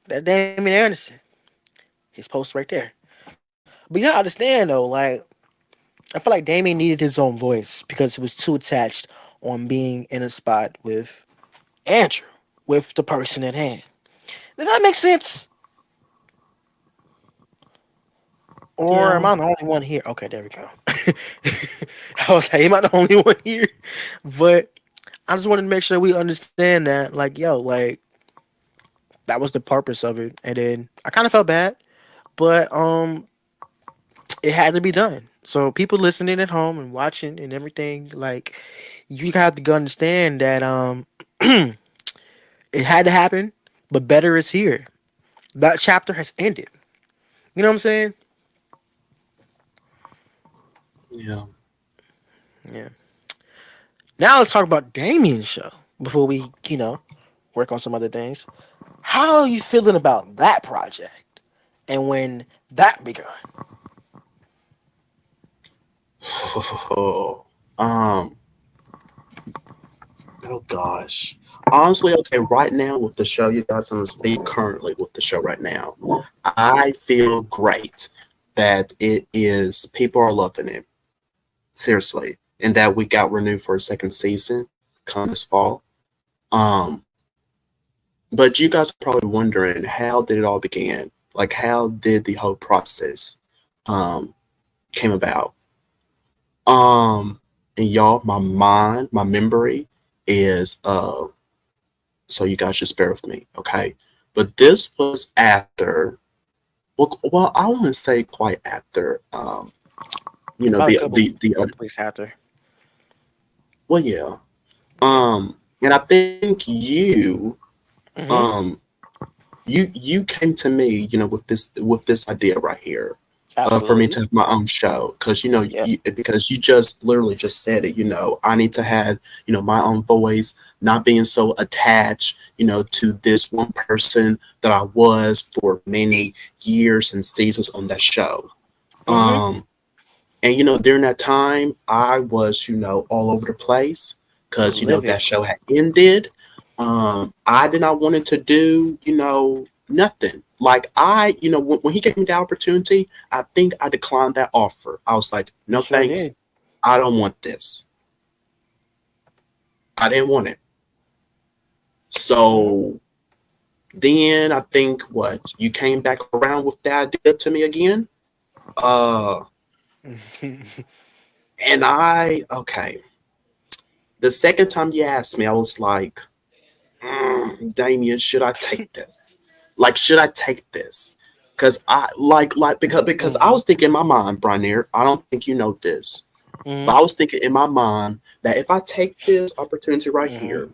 that's Damien Anderson. His post right there. But y'all understand though, like I feel like Damien needed his own voice because he was too attached on being in a spot with Andrew, with the person at hand. Does that make sense? Or am Yeah. I the only one here? Okay, there we go. I was like, am I the only one here? But I just wanted to make sure we understand that, like, yo, like, that was the purpose of it. And then I kind of felt bad, but it had to be done. So people listening at home and watching and everything, like, you have to understand that it had to happen, but better is here. That chapter has ended. You know what I'm saying? Yeah. Yeah. Now let's talk about Damien's show before we, work on some other things. How are you feeling about that project and when that begun? um. Oh gosh. Honestly, okay, right now with the show, you guys on the speak currently with the show right now, I feel great that it is people are loving it. Seriously. And that we got renewed for a second season come this fall. Um, but you guys are probably wondering how did it all begin? Like how did the whole process um came about? Um, and y'all, my mind, my memory is so you guys just bear with me, okay? But this was after, well, I want to say quite after, About a couple the weeks after. well, yeah, and I think Mm-hmm. um, you came to me, with this idea right here, for me Absolutely. to have my own show, because Yep. because you just literally just said it. I need to have my own voice, not being so attached, to this one person that I was for many years and seasons on that show. Mm-hmm. Um, and during that time, I was all over the place because Livid. that show had ended. I did not want it to do nothing. Like when he gave me the opportunity, I think I declined that offer. I was like, You no sure thanks. did. I don't want this. I didn't want it. Mm-hmm. So then I think what you came back around with that idea to me again. Uh, and okay. The second time you asked me, I was like, Damien, should I take this? Like, should I take this? Because I because I Mm-hmm. was thinking in my mind, Branier, I don't think you know this, but Mm-hmm. I was thinking in my mind that if I take this opportunity right Mm-hmm. here,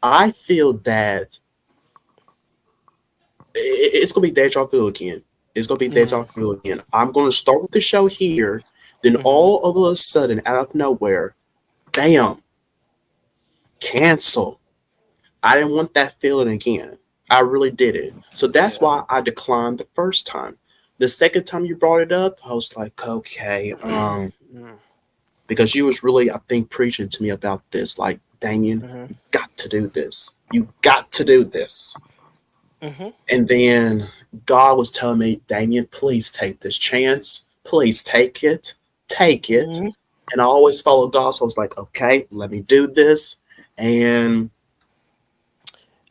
I feel that it's gonna be deja vu again. It's gonna be deja Mm-hmm. vu again. I'm gonna start with the show here, then Mm-hmm. all of a sudden, out of nowhere, bam, cancel. I didn't want that feeling again. I really did it. So that's Yeah. why I declined the first time. The second time you brought it up, I was like, okay, because you was really, I think, preaching to me about this. Like, Damien, Mm-hmm. you got to do this. You got to do this. Mm-hmm. And then God was telling me, Damien, please take this chance. Please take it. Take it. Mm-hmm. and I always followed God. So I was like, okay, let me do this. And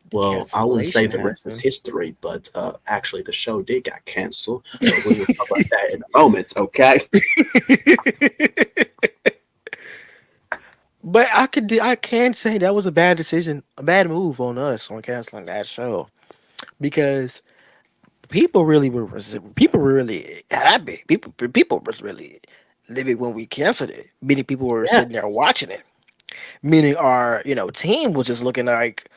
The well, I wouldn't say cancellation the rest is happened. history, but actually the show did got canceled. But we will talk about that in a moment, okay? But I can say that was a bad decision, a bad move on us on canceling that show because people were really happy. People was really living when we canceled it. Many people were sitting there Yes. watching it. Meaning our team was just looking like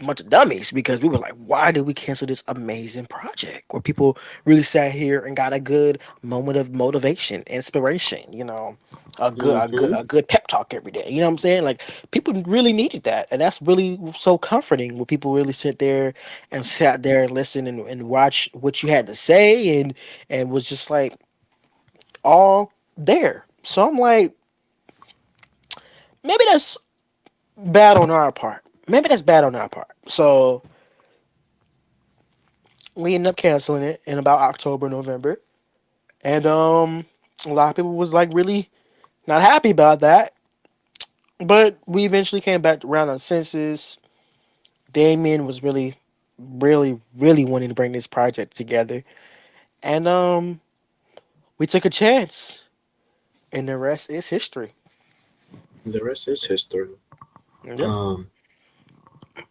bunch of dummies because we were like, why did we cancel this amazing project where people really sat here and got a good moment of motivation, inspiration, Hmm. a good pep talk every day. You know what I'm saying? Like people really needed that, and that's really so comforting when people really sit there and sat there and listen and watch what you had to say and was just like all there. So I'm like, maybe that's bad on our part. Maybe that's bad on our part. So we ended up canceling it in about October, November, and a lot of people was like really not happy about that. But we eventually came back around on senses. Damien was really wanting to bring this project together, and we took a chance, and the rest is history. The rest is history. Yeah. Um,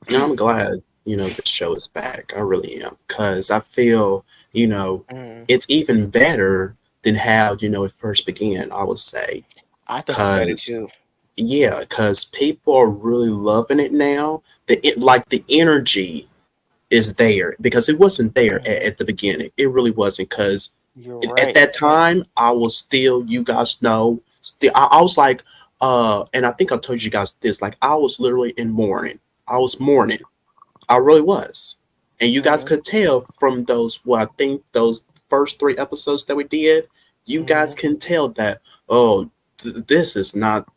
and I'm glad, this show is back. I really am. Because I feel, you know, Mm. it's even better than how, it first began, I would say. I think it's better Because, too. yeah, because people are really loving it now. Like the energy is there because it wasn't there Hmm. at the beginning. It really wasn't because You're at right. that time I was still, you guys know, still I was like, and I think I told you guys this, like I was literally in mourning. I was mourning. I really was. And you guys Hmm. could tell from I think those first three episodes that we did, you guys Hmm. can tell that, oh, this is not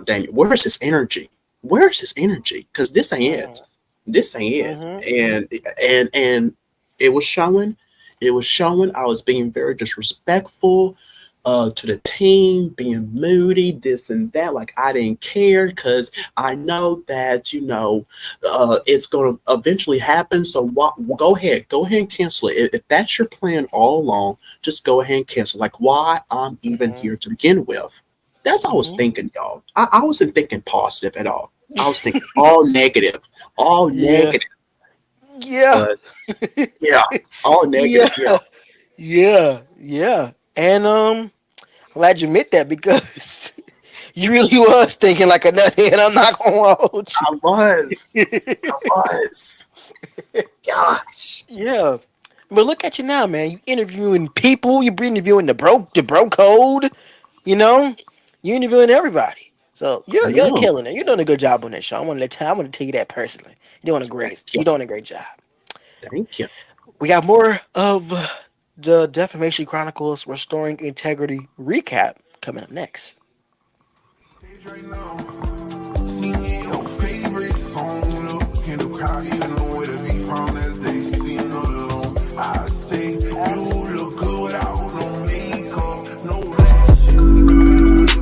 Daniel. Where's his energy? Where's his energy? Because this ain't it. Hmm. This ain't Hmm. it. And it was showing. It was showing. I was being very disrespectful to the team, being moody, this and that. Like I didn't care because I know that it's going to eventually happen. So go ahead and cancel it. If that's your plan all along, just go ahead and cancel. Like why I'm even Hmm. here to begin with. That's what I was Hmm. thinking, y'all. I wasn't thinking positive at all. I was thinking all negative, all Yeah. negative. Yeah. But yeah, all Yeah. negative. Yeah, Yeah. Yeah. And glad you admit that because you really was thinking like a nuthead. I'm not gonna hold I was. you. I was. Gosh. Yeah, but look at you now, man. You interviewing people. You interviewing the bro code. You know, you interviewing everybody. So I you're know. killing it. You're doing a good job on that show. I want to tell you that personally. Thank you. You're doing a great job. Thank you. We got more of the Defamation Chronicles Restoring Integrity recap coming up next. Right now, singing your favorite song. Look in the crowd, you know where to be found as they sing along. I say, you look good without no makeup, no lashes.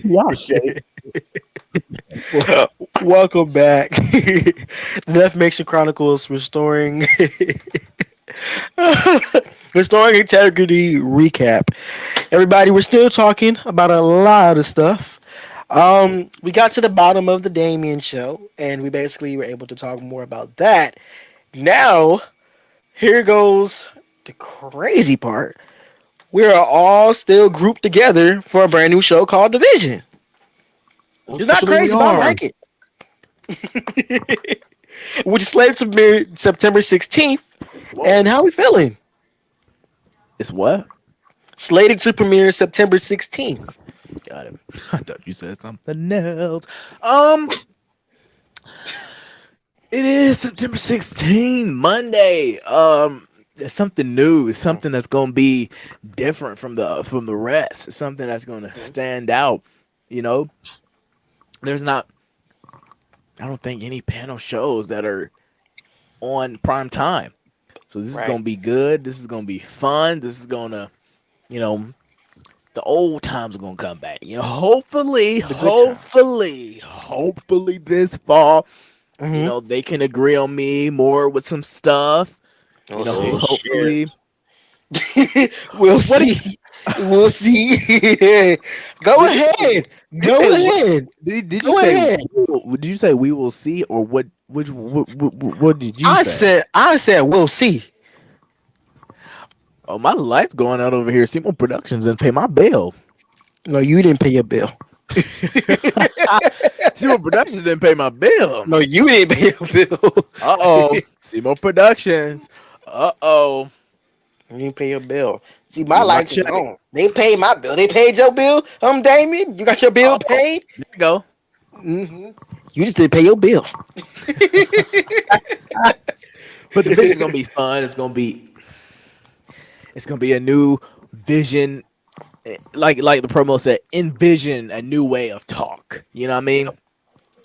Y'all shady. Welcome back. The Defamation Chronicles restoring integrity recap. Everybody, we're still talking about a lot of stuff. We got to the bottom of the Damien show, and we basically were able to talk more about that. Now, here goes the crazy part. We are all still grouped together for a brand new show called Division. It's not Officially, we crazy, but I are. like it. Which is slated to premiere September 16th. Whoa. And how we feeling? It's what? Slated to premiere September 16th. Got it. I thought you said something else. It is September 16th, Monday. It's something new. It's something that's gonna be different from the rest. It's something that's gonna stand out. You know, there's not. I don't think any panel shows that are on prime time. So this is Right. gonna be good. This is gonna be fun. This is gonna, you know, the old times are gonna come back. You know, hopefully, The good times. hopefully this fall, you Mm-hmm. know, they can agree on me more with some stuff. You know, Oh, hopefully. We'll What see. is, We'll see. Go ahead. Go hey, ahead. did you Go say ahead. did you say we will see or what? What did you say? I said we'll see. Oh, my lights going out over here. Seymour Productions didn't pay my bill. No, you didn't pay your bill. Seymour Productions didn't pay my bill. No, you didn't pay your bill. Uh-oh. Seymour Productions. Uh-oh. You didn't pay your bill. See, my Get my lights is check. on. They paid my bill. They paid your bill. Damien, you got your bill Uh-oh. paid. There you go. Mm-hmm. You just didn't pay your bill. But the video's gonna be fun. It's gonna be a new vision. Like the promo said, envision a new way of talk. You know what I mean?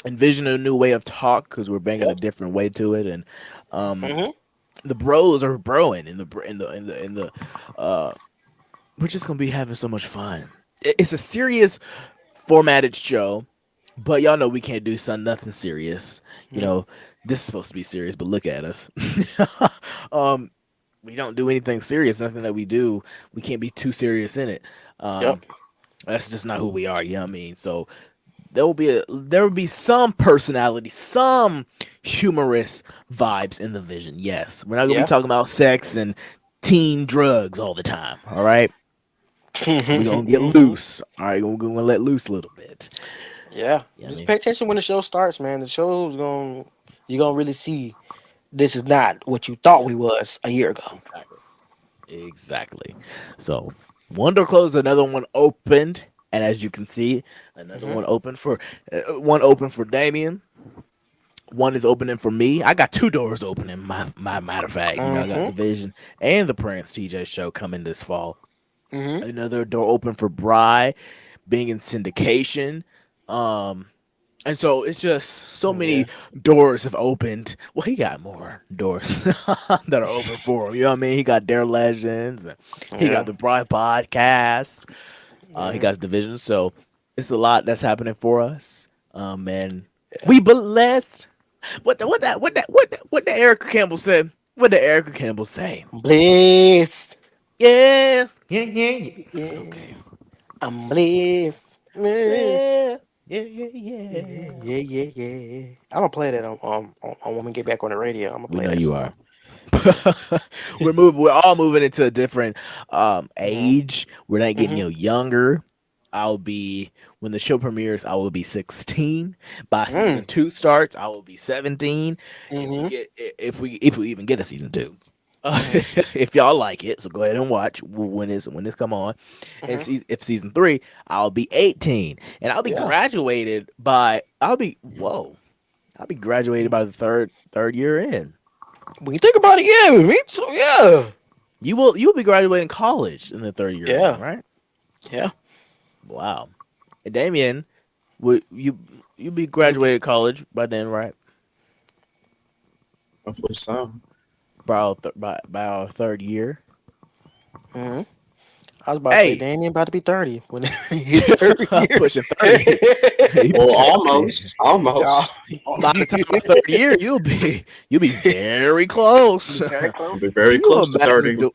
Envision a new way of talk because we're bringing a different way to it, and Mm-hmm. the bros are broing in the we're just gonna be having so much fun. It's a serious formatted show, but y'all know we can't do nothing serious. You know, this is supposed to be serious, but look at us. um, we don't do anything serious. Nothing that we do, we can't be too serious in it. Yep. That's just not who we are. You know what I mean? So there will be some personality, some humorous vibes in the vision. Yes, we're not gonna Yeah. be talking about sex and teen drugs all the time. All right, we're gonna get loose. All right, we're gonna let loose a little bit. Yeah. Yeah, I Just mean, pay attention when the show starts, man. The show's going you're gonna really see this is not what you thought we was a year ago. exactly, exactly. So one door closed, another one opened, and as you can see, another Mm-hmm. one open for Damien. One is opening for me. I got two doors opening. My matter of fact, you know, I got Mm-hmm. Division and the Prince TJ show coming this fall. Mm-hmm. Another door open for Bry, being in syndication. Um, and so it's just so Yeah. many doors have opened. Well, he got more doors that are open for him. You know what I mean? He got Dare Legends. He Yeah. got the Bry podcast. He Mm-hmm. got his division. So it's a lot that's happening for us. And we blessed. What the Erica Campbell said? What did Erica Campbell say? Blessed. Yes, yeah. Yeah. Okay. I'm blessed. Yeah. Yeah. Yeah. I'm gonna play that on when we get back on the radio. I'm gonna We play know that you song. are. We're all moving into a different Mm-hmm. age. We're not getting Mm-hmm. younger. I'll be when the show premieres, I will be 16. By season 2 starts, I will be 17. Mm-hmm. If we even get a season 2. Mm-hmm. If y'all like it, so go ahead and watch when it's come on. And Mm-hmm. if season 3, I'll be 18 and I'll be Yeah. graduated by I'll be graduated by the third year in. When you think about it, yeah, me too. Yeah. You'll be graduating college in the third year, Yeah. right? Yeah. Wow. And Damien, would you be graduated college by then, right? Hopefully so. By our third year. Mm-hmm. I was about to say, Hey, Damien about to be 30 when he hit 30 pushing 30. He Well, pushing 30. Y'all, almost. By the time my third year, you'll be very close. very I'll close. be very close to 30. Can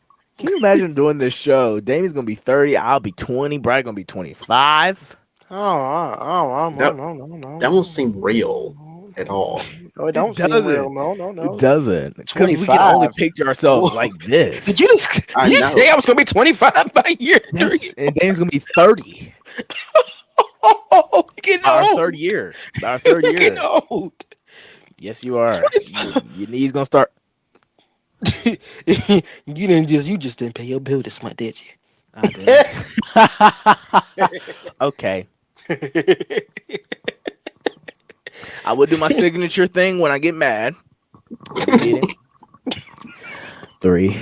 you imagine doing this show? Damien's gonna be 30. I'll be 20. Brad gonna be 25. That that won't No, seem real at all. no, it It don't seem real. doesn't. No, no, It no. doesn't. Because we can 25. only picture Whoa. ourselves like Did this. you just I did you know. say I was gonna be 25 by year 3? Yes, and Damien's gonna be 30. Oh, we're getting Our old. third year. Our third We're getting year. old. Yes, you are. 25. Your knees gonna start. You just didn't pay your bill this month, did you? I didn't. Okay. I would do my signature thing when I get mad in the meeting. 3. RIP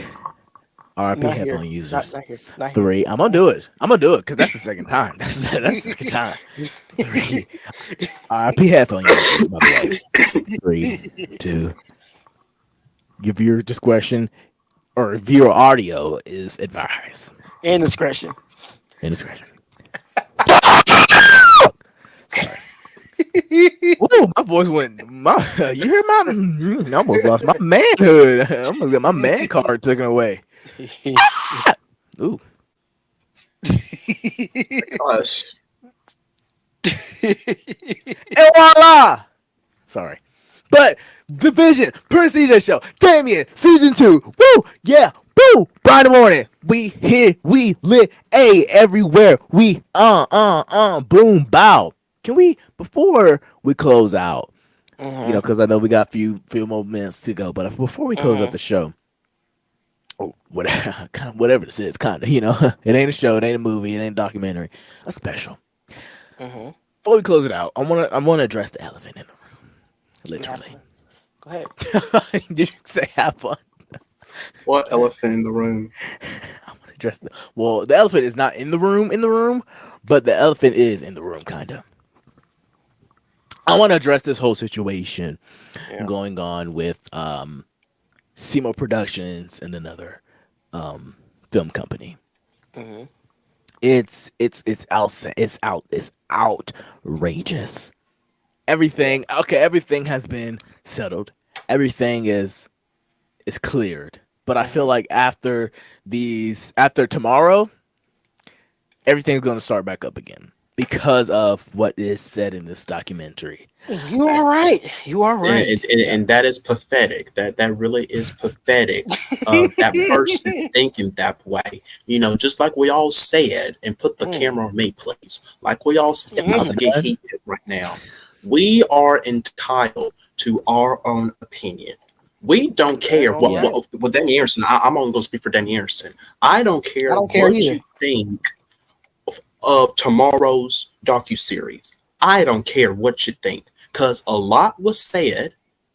Not here. headphone users. Not here. Not here. 3. I'm gonna do it. I'm gonna do it because that's the second time. That's the second time. 3. RIP headphone users. By the way. 3, 2. Your viewer discretion or viewer audio is advised. And discretion. Indiscretion. Sorry. Woo, my voice went. You hear I almost lost my manhood. I almost got my man card taken away. Ooh. Gosh. And voila! Sorry. But Division, Prestige Show, Damien, Season 2. Woo! Yeah! Woo! Brian in the morning. We here, we lit. A everywhere. We boom, bow. Can we, before we close out, because I know we got few more minutes to go, but before we close out the show, whatever this is, kind of, it ain't a show, it ain't a movie, it ain't a documentary, a special. Before we close it out, I wanna address the elephant in the room, literally. Go ahead. Did you say have fun? What elephant in the room? I want to address the elephant is not in the room, but the elephant is in the room, kind of. I want to address this whole situation going on with Seymour Productions and another film company. It's outrageous. Everything has been settled. Everything is cleared. But I feel like after tomorrow, everything's going to start back up again because of what is said in this documentary. You are right. You are right. And that is pathetic. That really is pathetic of that person thinking that way. Just like we all said, and put the camera on me, please. Like we all said, about to get heated right now. We are entitled to our own opinion. We don't care what Danny Anderson. I'm only going to speak for Danny Anderson. I don't care what you think of tomorrow's docuseries. I don't care what you think, because a lot was said,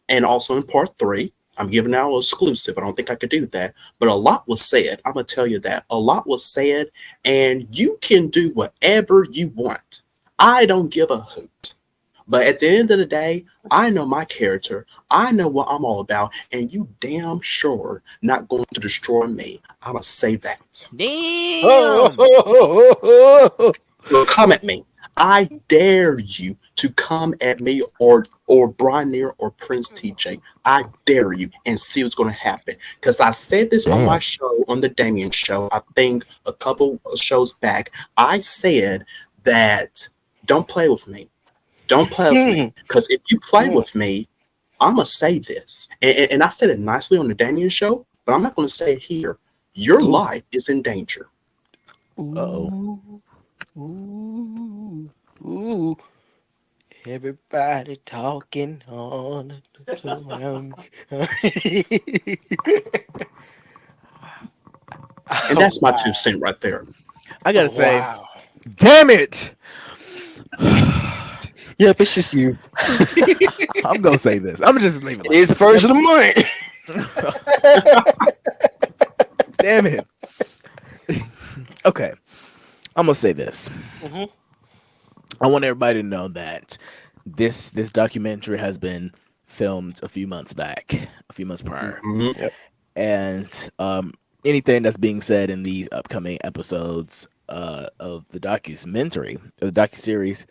and also in part 3, I'm giving out an exclusive. I don't think I could do that, but a lot was said. I'm going to tell you that. A lot was said, and you can do whatever you want. I don't give a hoot. But at the end of the day, I know my character. I know what I'm all about, and you damn sure not going to destroy me. I'm going to say that. Damn! So come at me. I dare you to come at me or Brynier or Prince TJ. I dare you, and see what's going to happen. Because I said this on my show, on the Damien show, I think a couple of shows back. I said that don't play with me. Don't play with me. Because if you play with me, I'm going to say this. And I said it nicely on the Damien show, but I'm not going to say it here. Your life is in danger. Uh-oh. Ooh. Everybody talking on the And that's my 2 cents right there. I gotta say, damn it! Yep, it's just you. I'm gonna say this. I'm gonna just leave it. It is the first of the month. Damn it. Okay, I'm gonna say this. I want everybody to know that this documentary has been filmed a few months prior, and anything that's being said in these upcoming episodes of the documentary, of the docu-series,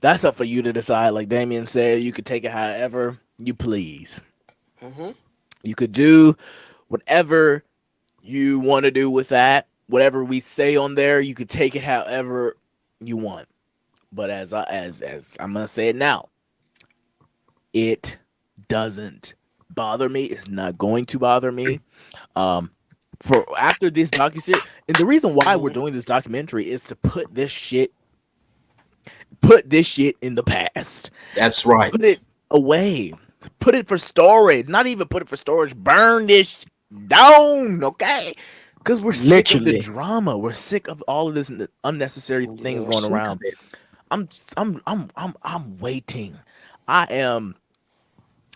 that's up for you to decide. Like Damien said, you could take it however you please. Mm-hmm. You could do whatever you want to do with that. Whatever we say on there, you could take it however you want. But as I'm gonna say it now, it doesn't bother me. It's not going to bother me. Um, for after this docuseries, and the reason why we're Mm-hmm. doing this documentary is to put this shit in the past. That's right. Put it away. Put it for storage. Not even put it for storage. Burn this down, okay? Because we're sick of the Literally. drama. We're sick of all of this unnecessary things Yeah. going Sick around. of it. I'm waiting. I am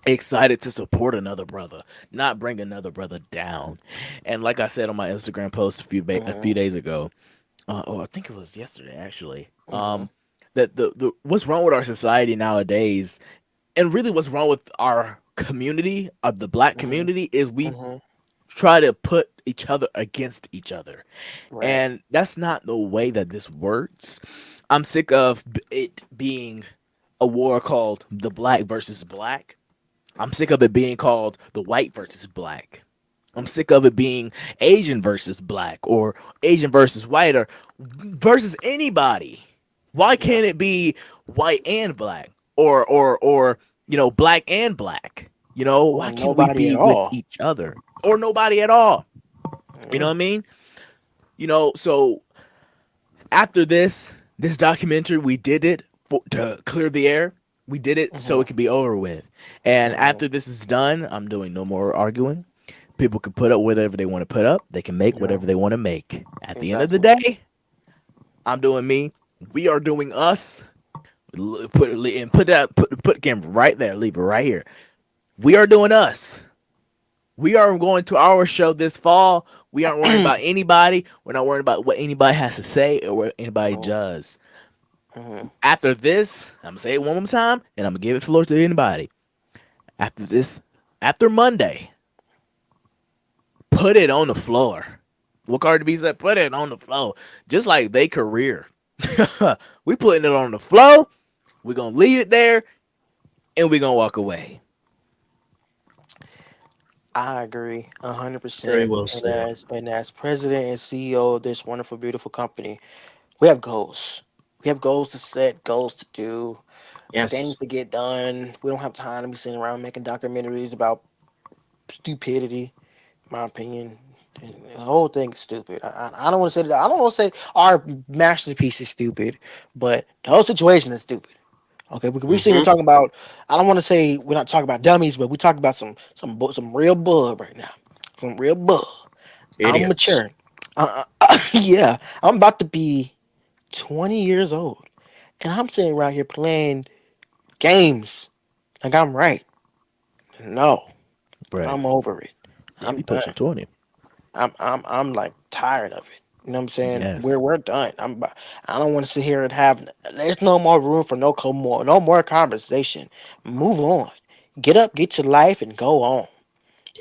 excited to support another brother, not bring another brother down. And like I said on my Instagram post a Mm-hmm. few days ago, I think it was yesterday actually. Mm-hmm. That the what's wrong with our society nowadays, and really what's wrong with our community of the black Mm-hmm. community is we Mm-hmm. try to put each other against each other, Right. and that's not the way that this works. I'm sick of it being a war called the black versus black. I'm sick of it being called the white versus black. I'm sick of it being Asian versus black or Asian versus white or versus anybody. Why Yeah. can't it be white and black or black and black? Or Why can't we nobody at be with all. each other or nobody at all? You know Yeah. what I mean? So after this documentary, we did it to clear the air. We did it so Mm-hmm. it could be over with. And Mm-hmm. after this is done, I'm doing no more arguing. People can put up whatever they want to put up. They can make Yeah. whatever they want to make. At the end of the Exactly. day, I'm doing me. We are doing us. Put the camera right there. Leave it right here. We are doing us. We are going to our show this fall. We aren't worrying about anybody. We're not worrying about what anybody has to say or what anybody does. Mm-hmm. After this, I'm gonna say it one more time, and I'm gonna give it floor to anybody. After this, after Monday, put it on the floor. What Cardi B said, put it on the floor. Just like they career. We putting it on the floor. We're gonna leave it there, and we're gonna walk away. I agree Very 100%. well And said. as president and CEO of this wonderful, beautiful company, we have goals. We have goals to set, goals to do, things Yes. to get done. We don't have time to be sitting around making documentaries about stupidity. In my opinion, the whole thing is stupid. I don't want to say that. I don't want to say our masterpiece is stupid, but the whole situation is stupid. Okay, we sitting Hmm. talking about. I don't want to say we're not talking about dummies, but we talking about some real bug right now. Some real bug. I'm Idiots. mature. Yeah, I'm about to be 20 years old, and I'm sitting around here playing games like I'm right. No, Right. I'm over it. Yeah, I'm you done. pushing 20. I'm like tired of it. You know what I'm saying? Yes. We're done. I don't want to sit here and have. There's no more room for no more conversation. Move on. Get up, get your life, and go on.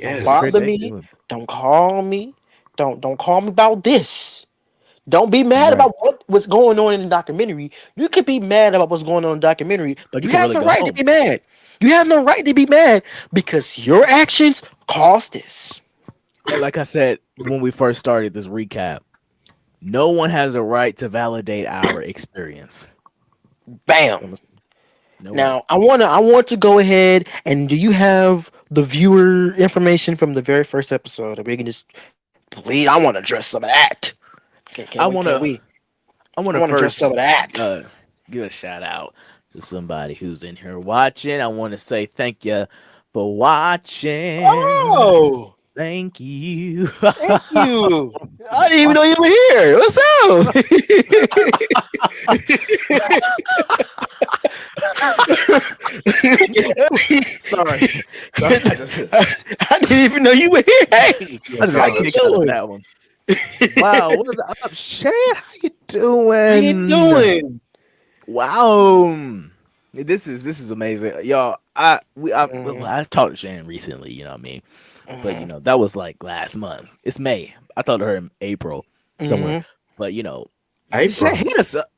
Don't Have a Yes. great bother day. me. Don't call me. Don't call me about this. Don't be mad Right. about what's going on in the documentary. You can be mad about what's going on in the documentary, but You you can have really no go right to home. be mad. You have no right to be mad because your actions caused this. And like I said when we first started this recap, no one has a right to validate our experience. Bam. Almost no one. Now I want to go ahead and do you have the viewer information from the very first episode? That we can just please. I want to address some of that. I Can wanna we? I I wanna want to address first some of that. uh give a shout out to somebody who's in here watching. I wanna say thank you for watching. Oh, Thank you. thank you. I didn't even know you were here. What's Sorry. up? Sorry. I just I didn't even know you were here. Hey, Yeah, I just how got you fellas. kicked out of doing? that one. Wow, what is up, Shan? How you How you doing? doing? Wow. this is amazing, y'all. Well, Mm-hmm. I talked to Shannon recently. You know what I mean, but Mm-hmm. that was like last month. It's May. I talked to her in April somewhere, Mm-hmm. but April. hit us up.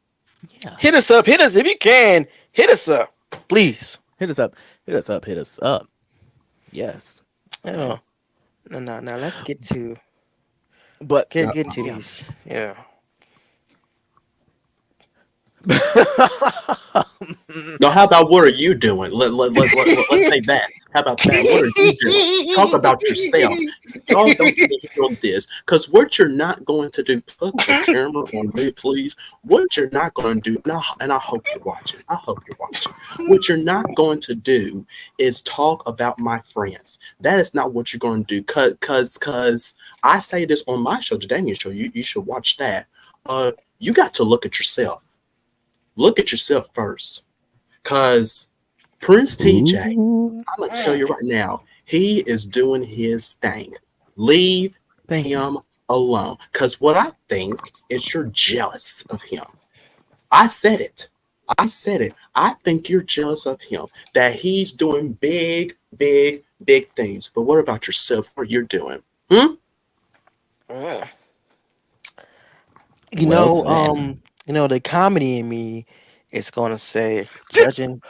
Yeah, Hit us up. Hit us if you can. Hit us up, please. hit us up. Hit us up. Hit us up. Yes. Okay. Yeah. No, no, no. Let's get to But get to yeah. these. Yeah. No, how about what are you doing? Let's say that. How about that? What are you doing? Talk about yourself. Y'all don't get to hear on this because what you're not going to do, put the camera on me, please. What you're not going to do, and I hope you're watching. I hope you're watching. What you're not going to do is talk about my friends. That is not what you're going to do. Cause I say this on my show, the Damien show. You should watch that. You got to look at yourself. Look at yourself first. Cause Prince TJ, Ooh, I'm gonna tell you right now, he is doing his thing. Leave thank you. him alone. Cause what I think is you're jealous of him. I said it. I said it. I think you're jealous of him. That he's doing big, big, big things. But what about yourself? What you're doing? Hmm? Mm. Well said. The comedy in me is gonna say judging.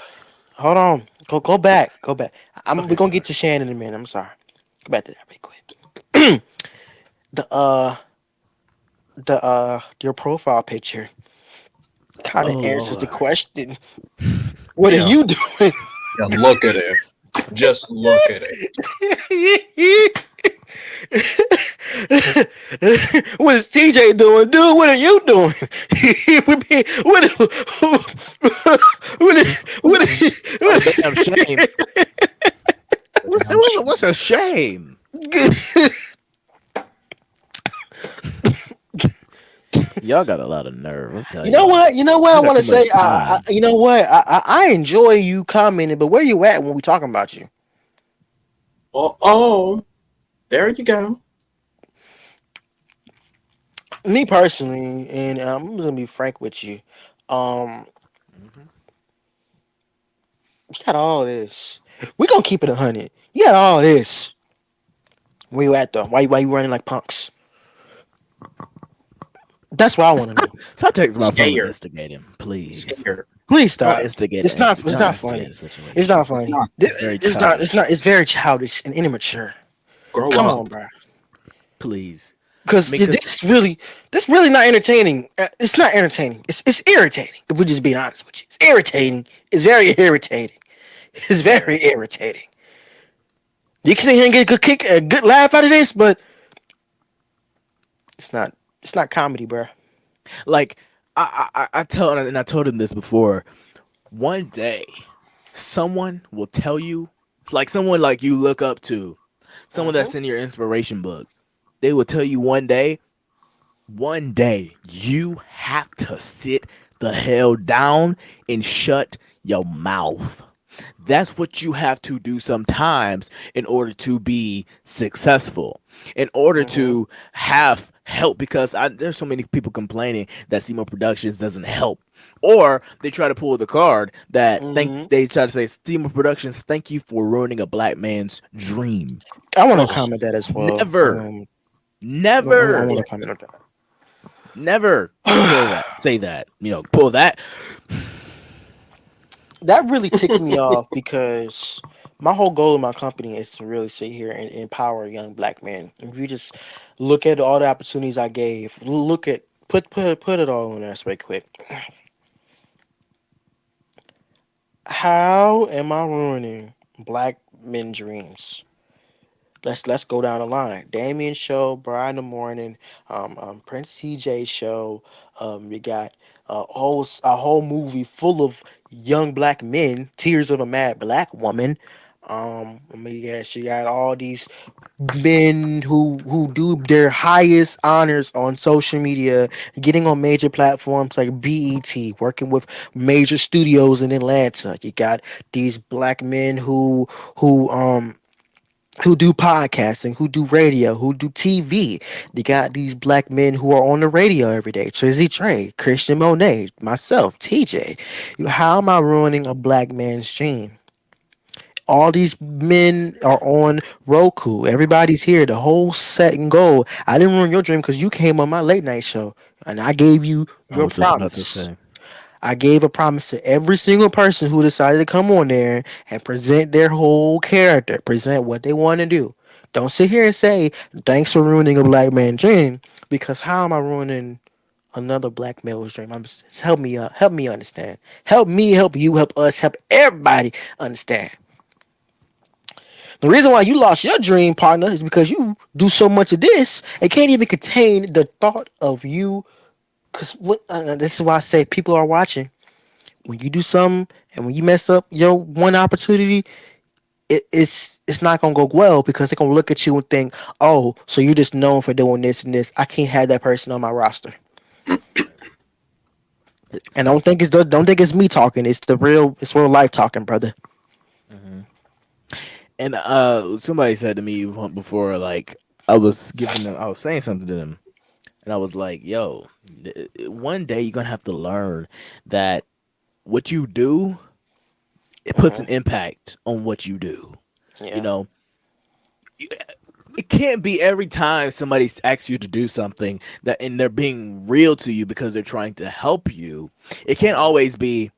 Hold on. Go back. Go back. We're Okay, gonna get sorry. to Shannon in a minute. I'm sorry. Go back to that real quick. The your profile picture kind of Oh answers the Lord. question. What are Yeah. you doing? Yeah. Look at it. Just look at it. What is TJ doing? Dude, what are you doing? what, what, what, Oh damn shame. What's Damn what's, shame. what's a shame? Y'all got a lot of nerve. I'll tell You know y'all. what? You know what I You got want to too say. much time. You know what? I enjoy you commenting, but where you at when we talking about you? Oh, there you go. Me personally, and I'm just gonna be frank with you. Um, Mhm. you got all this. We gonna keep it 100. You got all this. Where you at though? Why you running like punks? That's what I want to know. Stop taking my phone and Scared. instigate him, please. Scared. Please Don't stop. instigate It's not. It's don't not instigate a funny. It's situation. not It's funny. not. It's very It's not. It's not. childish. It's very childish and immature. Grow Come on, up. bro. Please. I Because mean, cause this really not entertaining. It's not entertaining. It's irritating. If we're just being honest with you, it's irritating. It's very irritating. It's yeah, very irritating. You can sit here and get a good kick, a good laugh out of this, but it's not. It's not comedy, bro. like I tell and I told him this before. One day, someone will tell you, like someone like you look up to, someone Mm-hmm. that's in your inspiration book. They will tell you one day, you have to sit the hell down and shut your mouth. That's what you have to do sometimes in order to be successful, in order Mm-hmm. to have help. Because there's so many people complaining that Seymour Productions doesn't help, or they try to pull the card that Mm-hmm. they try to say Seymour Productions, thank you for ruining a black man's dream. I want to Oh, comment that as well. Never, I never, want to comment on never that. say that. Pull that. That really ticked me off because my whole goal of my company is to really sit here and empower young black men. If you just look at all the opportunities I gave, look at put it all in there right quick. How am I ruining black men dreams? Let's go down the line. Damien show, Brian in the morning, Prince TJ show. We got a whole movie full of young black men. Tears of a Mad Black Woman. I mean, yeah, she got all these men who do their highest honors on social media, getting on major platforms like BET, working with major studios in Atlanta. You got these black men who who do podcasting, who do radio, who do TV. They got these black men who are on the radio every day. Trizzy Trey, Christian Monet, myself, TJ. How am I ruining a black man's dream? All these men are on Roku. Everybody's here. The whole set and goal. I didn't ruin your dream because you came on my late night show and I gave you I your was just about to promise. say. I gave a promise to every single person who decided to come on there and present their whole character, present what they want to do. Don't sit here and say, thanks for ruining a black man's dream, because how am I ruining another black male's dream? Help me out. Help me understand. Help me, help you, help us, help everybody understand. The reason why you lost your dream, partner, is because you do so much of this and can't even contain the thought of you. Because this is why I say people are watching. When you do something and when you mess up your one opportunity, it's not gonna go well because they're gonna look at you and think, oh, so you're just known for doing this and this. I can't have that person on my roster. And don't think it's me talking. It's real life talking, brother. Mhm. And somebody said to me before, like I was saying something to them, and I was like, "Yo, one day you're gonna have to learn that what you do, it puts Hmm. an impact on what you do. You Yeah. know, it can't be every time somebody asks you to do something that and they're being real to you because they're trying to help you. It can't Hmm. always be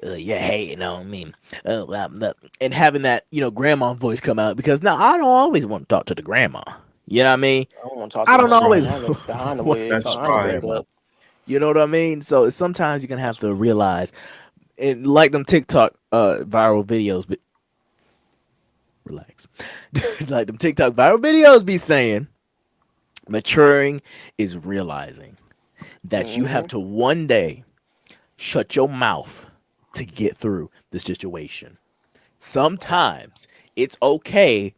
you're hating on me, blah, blah, and having that grandma voice come out because now I don't always want to talk to the grandma. You know what I mean? I don't want to talk I to the don't That's grandma right. always behind the want to wig, That's talk behind to the right. wig grandma. up. You know what I mean? So sometimes you're gonna have That's to realize, and like them TikTok viral videos, but relax, like them TikTok viral videos be saying, maturing is realizing that you have hmm to one day shut your mouth to get through the situation. Sometimes it's okay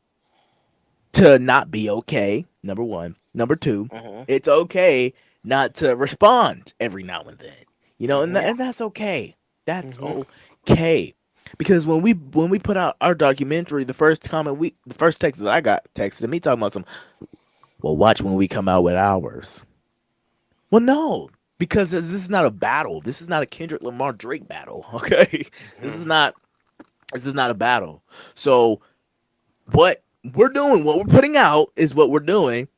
to not be okay. Number one. Number two, hmm it's okay not to respond every now and then. And, hmm and that's okay. That's hmm okay. Because when we put out our documentary, the first text that I got texted me talking about some, well, watch when we come out with ours. Well, no, because this is not a battle. This is not a Kendrick Lamar Drake battle. Okay, this is hmm not this is not a battle. So what what we're putting out is what we're doing,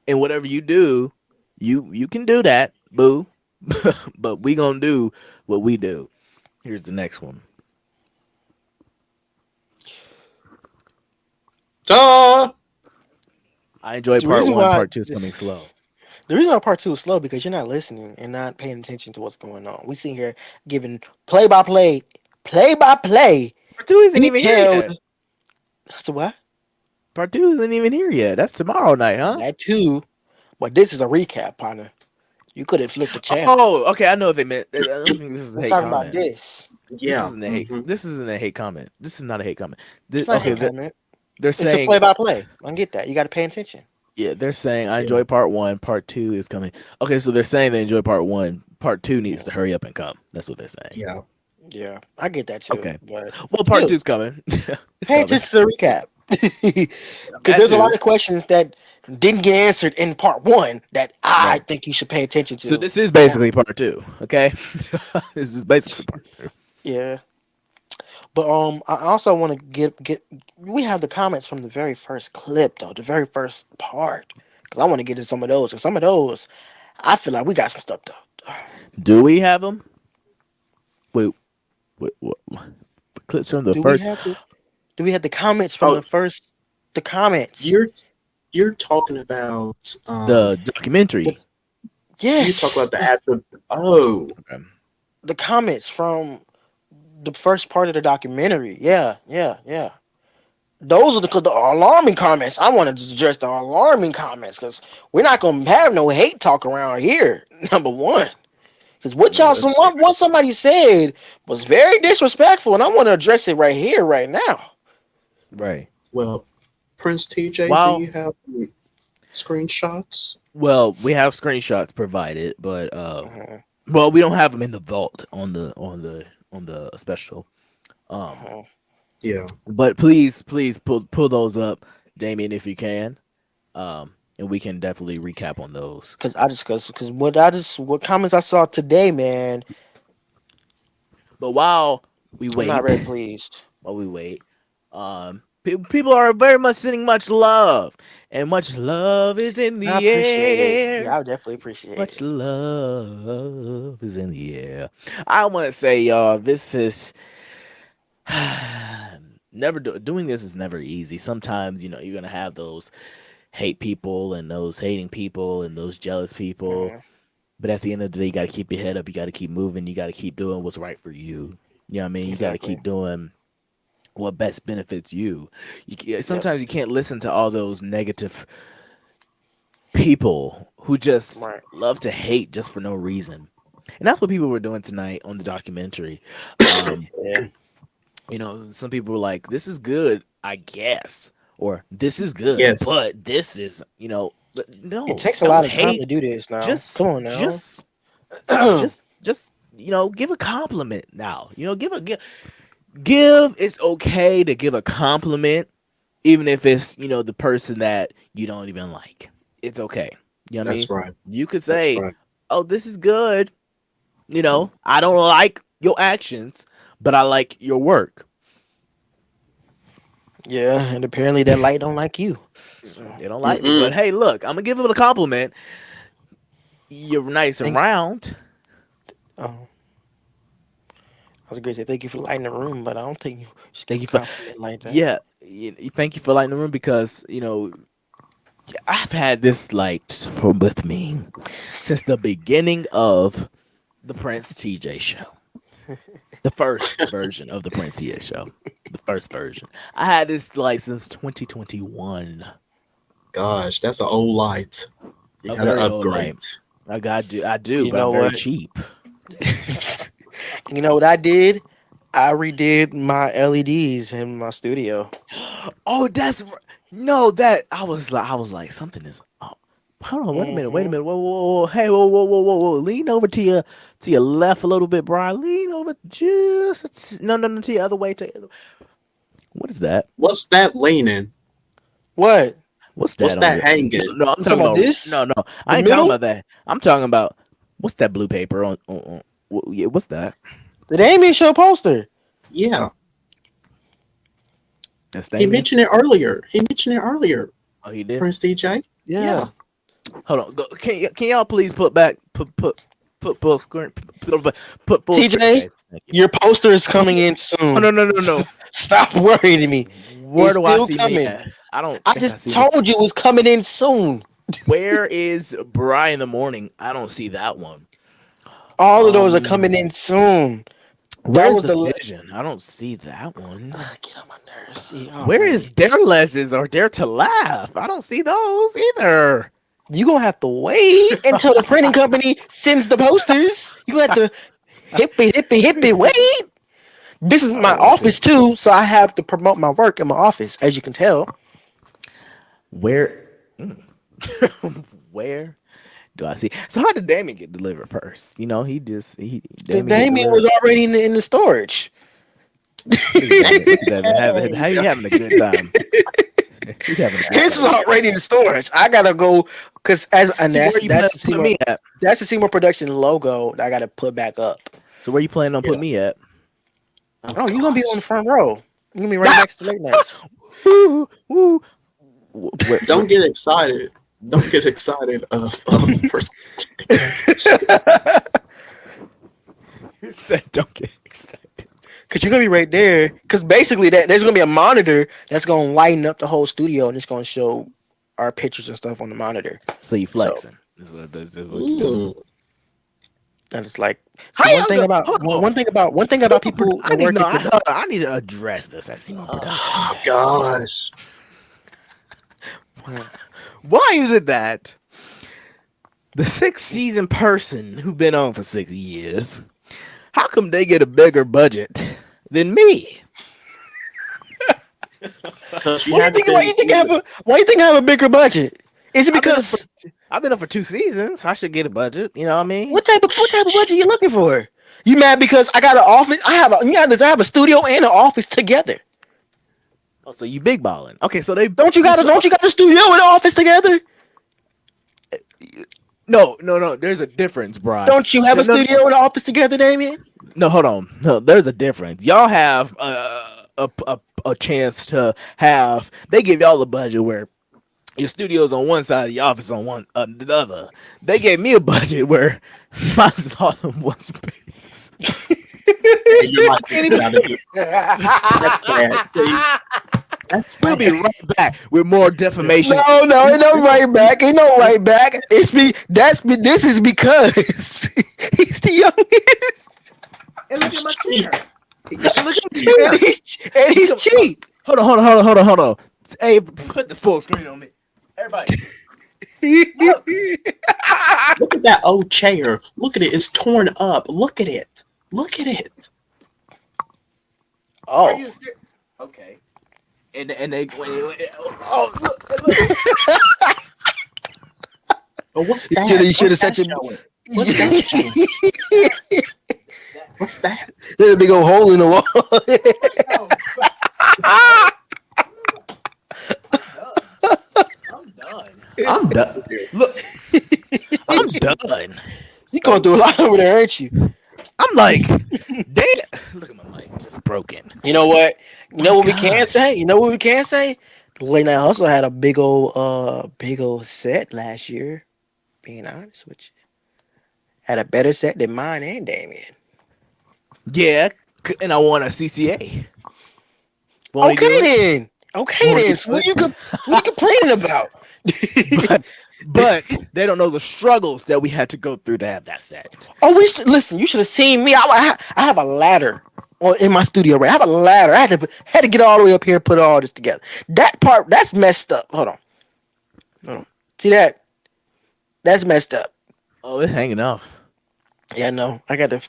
and whatever you do, you can do that, boo. But we gonna do what we do. Here's the next one. Duh. I enjoy The part reason one. why Part two is coming slow. the reason why part two is slow because you're not listening and not paying attention to what's going on. We sit here giving play by play, Part two isn't even here detailed. yet. So what? Part two isn't even here yet. That's tomorrow night, huh? That too, but this is a recap, partner. You could have flipped the channel. Oh, okay. I know what they meant. I don't think this is a We're hate talking about comment. this. This Yeah. isn't a hate. Hmm. This isn't a hate comment. This is not a hate comment. It's not a Okay, hate comment. they're It's a saying play by play. I get that. You got to pay attention. yeah, they're saying I Yeah. enjoy part one. Part two is coming. Okay, so they're saying they enjoy part one. Part two needs Mm, to hurry up and come. That's what they're saying. Yeah. yeah, I get that too. Okay. But Well, part still, two's coming. It's pay coming. attention to the recap. Because That there's a lot too. of questions that didn't get answered in part one that I Right. think you should pay attention So to. this is Now, basically part two. Okay. This is basically part two. yeah, but I also want to get. We have the comments from the very first clip though, the very first part, because I want to get into some of those. Because some of those, I feel like we got some stuff though. Do we have them? Wait, what? Clips from the Do we first have the? Do we have the comments from Oh, the first? The comments. you're you're talking about the The, documentary. you talk yes, about the actual. Oh, Okay. the comments from the first part of the documentary. Yeah, yeah, yeah. Those are the alarming comments. I want to address the alarming comments because we're not gonna have no hate talk around here. Number one, because well, let's see. what somebody said was very disrespectful, and I want to address it right here, right now. Right. Well, Prince TJ, do Wow. you have any screenshots? Well, we have screenshots provided, but Uh-huh, well, we don't have them in the vault on the special. Um, uh-huh. Yeah. but please pull those up. Damien, if you can, and we can definitely recap on those. Because what comments I saw today, man, But while we I'm not wait, very pleased. while we wait, people are very much sending much love, and much love is in I the appreciate it. Yeah, air. I would definitely appreciate Much it. love is in the air. I want to say, y'all, this is doing this is never easy. Sometimes, you're gonna have those hate people and those hating people and those jealous people. Mhm. But at the end of the day, you got to keep your head up. You got to keep moving. You got to keep doing what's right for you. You know what I mean? You got to Exactly. keep doing what best benefits you. Yep. Sometimes you can't listen to all those negative people who just Right. love to hate just for no reason. And that's what people were doing tonight on the documentary. Um, Yeah. some people were like, "This is good, I guess," or "This is good, Yes, but this is," but It no, takes a lot don't of time hate. to do this now. Just, Come on now. just, just, give a compliment now. Give. It's okay to give a compliment, even if it's the person that you don't even like. It's okay. You know what I mean? that's right. You could That's say, right. "Oh, this is good." I don't like your actions, but I like your work. Yeah, and apparently that light don't like you. So They don't like me, but Mm-mm. hey, look, I'm gonna give them a compliment. You're nice and thank. round. Oh, I was going to say thank you for lighting the room, but I don't think you should Thank give a you for compliment like that. yeah. Thank you for lighting the room because I've had this from with me since the beginning of the Prince TJ show, the first version of the Prince TJ show, the first version. I had this since 2021, Gosh, that's an old light. You a gotta very old upgrade. light. I do, You but I'm know very what? cheap. You know what I did? I redid my LEDs in my studio. Oh, no. That I was like something is. Oh, hold on, wait a Hmm. minute, whoa, hey, whoa, lean over to your left a little bit, Brian. Lean over no, to the other way. What is that? What's that leaning? What? What's What's that on that your? hanging? No, I'm You talking talking about about this? no. The I ain't talking middle? about that. I'm talking about what's that blue paper on yeah, what's that? The Damien Show poster. Yeah, That's he Damien. mentioned it earlier. He mentioned it earlier. Oh, he did. Prince DJ. Yeah. Yeah. Hold on. Can y'all please put full screen put full screen? TJ, Okay, thank you. your poster is coming in Oh soon. no. Stop worrying me. Where It's do I still see me coming. at? I don't I think I just see me. told you it was coming in soon. Where is Brian in the morning? I don't see that one. All of those are Um, coming in soon. That where's was the the. vision? I don't see that one. Get on my nerves. See Where is already. Dare Legends or Dare to Laugh? I don't see those either. You gonna have to wait until the printing company sends the posters. You gonna have to hippie wait. This is my Oh, office too, so I have to promote my work in my office, as you can tell. where? Where do I see? So how did Damien get delivered first? He Because Damien get Damien delivered. was already in the storage. Look at Damien. Look at Damien. How you having a good time? He having a good His is time. already in the storage. I gotta go because So where you plan that's on the putting Seymour me at? Production logo that I gotta put back up. So where you planning on Yeah. putting me at? Oh Oh, you're gonna be on the gosh. front row. You're gonna be right next to late nights. Woo, woo. Where? Don't get excited. Don't get excited Prince He said, "Don't get excited." Cause you're gonna be right there. Cause basically that there's gonna be a monitor that's gonna lighten up the whole studio and it's gonna show our pictures and stuff on the monitor. So you So flexing? This is what you doing? Mm. and it's like How see one y'all thing go? about Hold on. one thing about people I that need work no. at the I need to address this at Seymour Oh Production. gosh. Why is it that the 6th season person who been on for 6 years, how come they get a bigger budget than me? Because you why you had think to why you think I have be. a why you think I have a bigger budget? Is it I've been up for because I've been up for 2 seasons. I should get a budget. You know what I mean? what type of budget you looking for? You mad because I got an office? I have a studio and an office together. Oh, so you big balling. Okay, so they Don't you got the studio and the office together? no. There's a difference, bro. Don't you have No, a no, studio and the office together, Damien? no, hold on. No, there's a difference. Y'all have a chance to have. They give y'all a budget where your studio's on one side, the office on one the other. They gave me a budget where mine's all in one space. And you're like, that's bad. See, that's We'll be bad. right back with more defamation. No, ain't no right back. Ain't no right back. This is because he's the youngest. And look at my chair. And he's cheap. Hold on. Hey, put the full screen on me. Everybody. Look at that old chair. Look at it. It's torn up. Look at it. Look at it. Are Oh, you serious? Okay. And they oh look. Oh, what's that? you should have set your. What's that? What's that? There's a big old hole in the wall. I'm done. Look, I'm done. You going through a lot over there, ain't you? I'm like, damn. Look at my mic, just broken. You know what? You know what we can God. say? You know what we can say? The Late Night Hustle had a big old set last year. Being honest with you, had a better set than mine and Damien. Yeah, and I want a CCA. Okay then. Okay Wanna then. do So what you complaining about? but they don't know the struggles that we had to go through to have that set. Oh, listen. You should have seen me. I have a ladder in my studio. Right, I have a ladder. I had to get all the way up here and put all this together. That part that's messed up. Hold on. See that? That's messed up. Oh, it's hanging off. Yeah, no. I got to.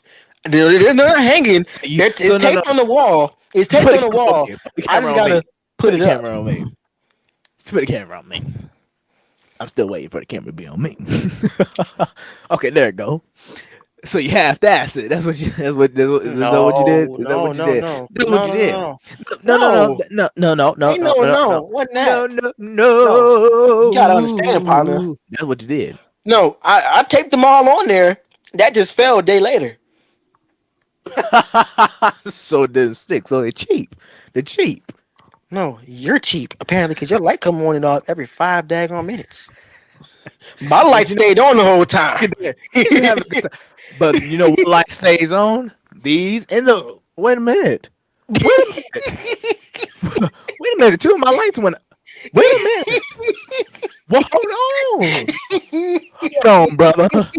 They're not hanging. It's So, no, taped no. on the wall. It's taped on the wall. Put the I camera just on gotta me. put it the up. camera on me. Just put the camera on me. I'm still waiting for the camera to be on me. Okay, there it go. So you half that's it. That's what you. Is that what you did? Is that what you did? No. That's what you did. No. No. Ain't no. Wasn't that? No. You gotta understand, partner. That's what you did. No, I taped them all on there. That just fell a day later. So it didn't stick. So they're cheap. They're cheap. No, you're cheap apparently because your light come on and off every 5 daggone minutes. My light stayed on the whole time. You have a good time. But you know what light stays on? These and the. Wait a minute. Wait a minute. Two of my lights went. Wait a minute. Well, hold on. Hold on, brother.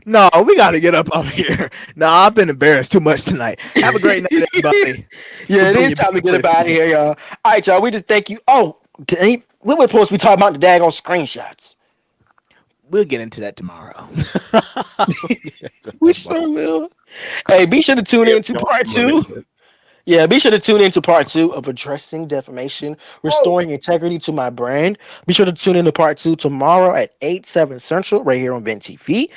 No, we got to get up here. No, I've been embarrassed too much tonight. Have a great night, everybody. Yeah, it is time to get up out of here, y'all. All right, y'all. We just thank you. Oh, we were supposed to be talking about the daggone screenshots. We'll get into that tomorrow. We sure will. Hey, be sure to tune in to part 2. Yeah, be sure to tune in to part 2 of Addressing Defamation, Restoring Integrity to My Brand. Be sure to tune in to part 2 tomorrow at 8/7 Central, right here on Vin TV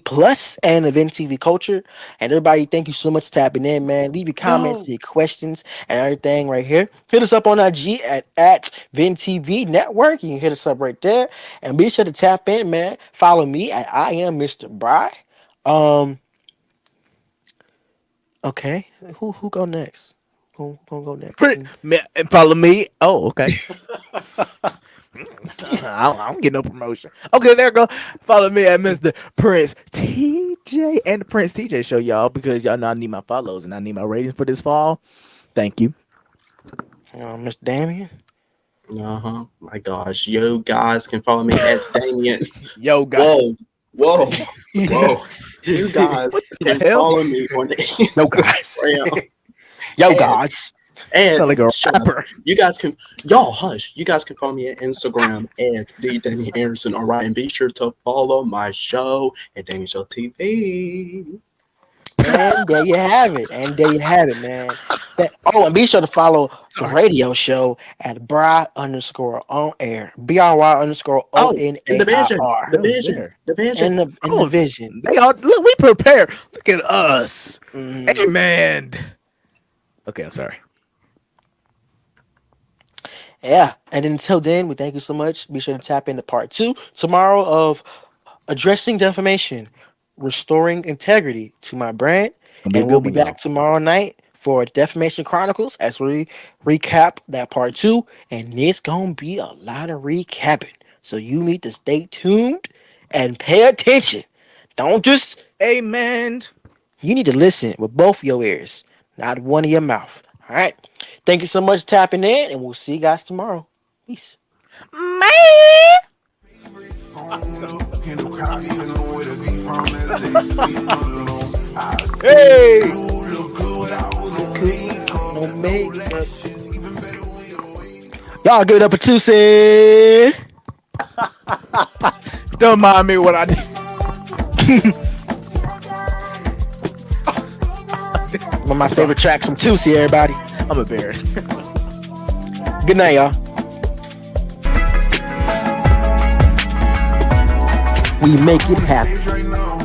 Plus, and the Vin TV Culture. And everybody, thank you so much for tapping in, man. Leave your comments, your questions, and everything right here. Hit us up on IG at Vin TV Network. You can hit us up right there. And be sure to tap in, man. Follow me at I am Mr. Bry. Okay, who go next? Who gonna go next? And follow me. Oh, okay. I don't get no promotion. Okay, there you go. Follow me at Mr. Prince TJ and the Prince TJ Show, y'all, because y'all know I need my follows and I need my ratings for this fall. Thank you. Mr. Damien. My gosh. Yo, guys can follow me at Damien. Yo, guys. Whoa. You guys can follow me on Instagram. Yo, guys. And Sound like a rapper. You guys can, y'all hush. You guys can follow me at Instagram at Damien Anderson. All right, and be sure to follow my show at Damien Show TV. And there you have it. Man. And be sure to follow the radio show at Bry_on_air. BRY_ONAIR. And the vision. And the vision. They all look. We prepare. Look at us. Mhm. Hey, man. Okay, I'm sorry. Yeah. And until then, we thank you so much. Be sure to tap into part 2 tomorrow of addressing defamation, restoring integrity to my brand. Gonna be a And we'll good be one, y'all. back tomorrow night for Defamation Chronicles as we recap that part 2. And it's going to be a lot of recapping. So you need to stay tuned and pay attention. Don't just, Amen. you need to listen with both your ears, not one of your mouth. All right. Thank you so much for tapping in, and we'll see you guys tomorrow. Peace. Man. Can the crowd even know where to be from as they sing along? I say, Hey. you look good without no makeup, No no makeup. lashes, even better when you're awake. Y'all give it up for Tuesday. Don't mind me what I did. One of my favorite tracks from Tuesday, everybody. I'm embarrassed. Good night, y'all. We make it happen. Stage right now.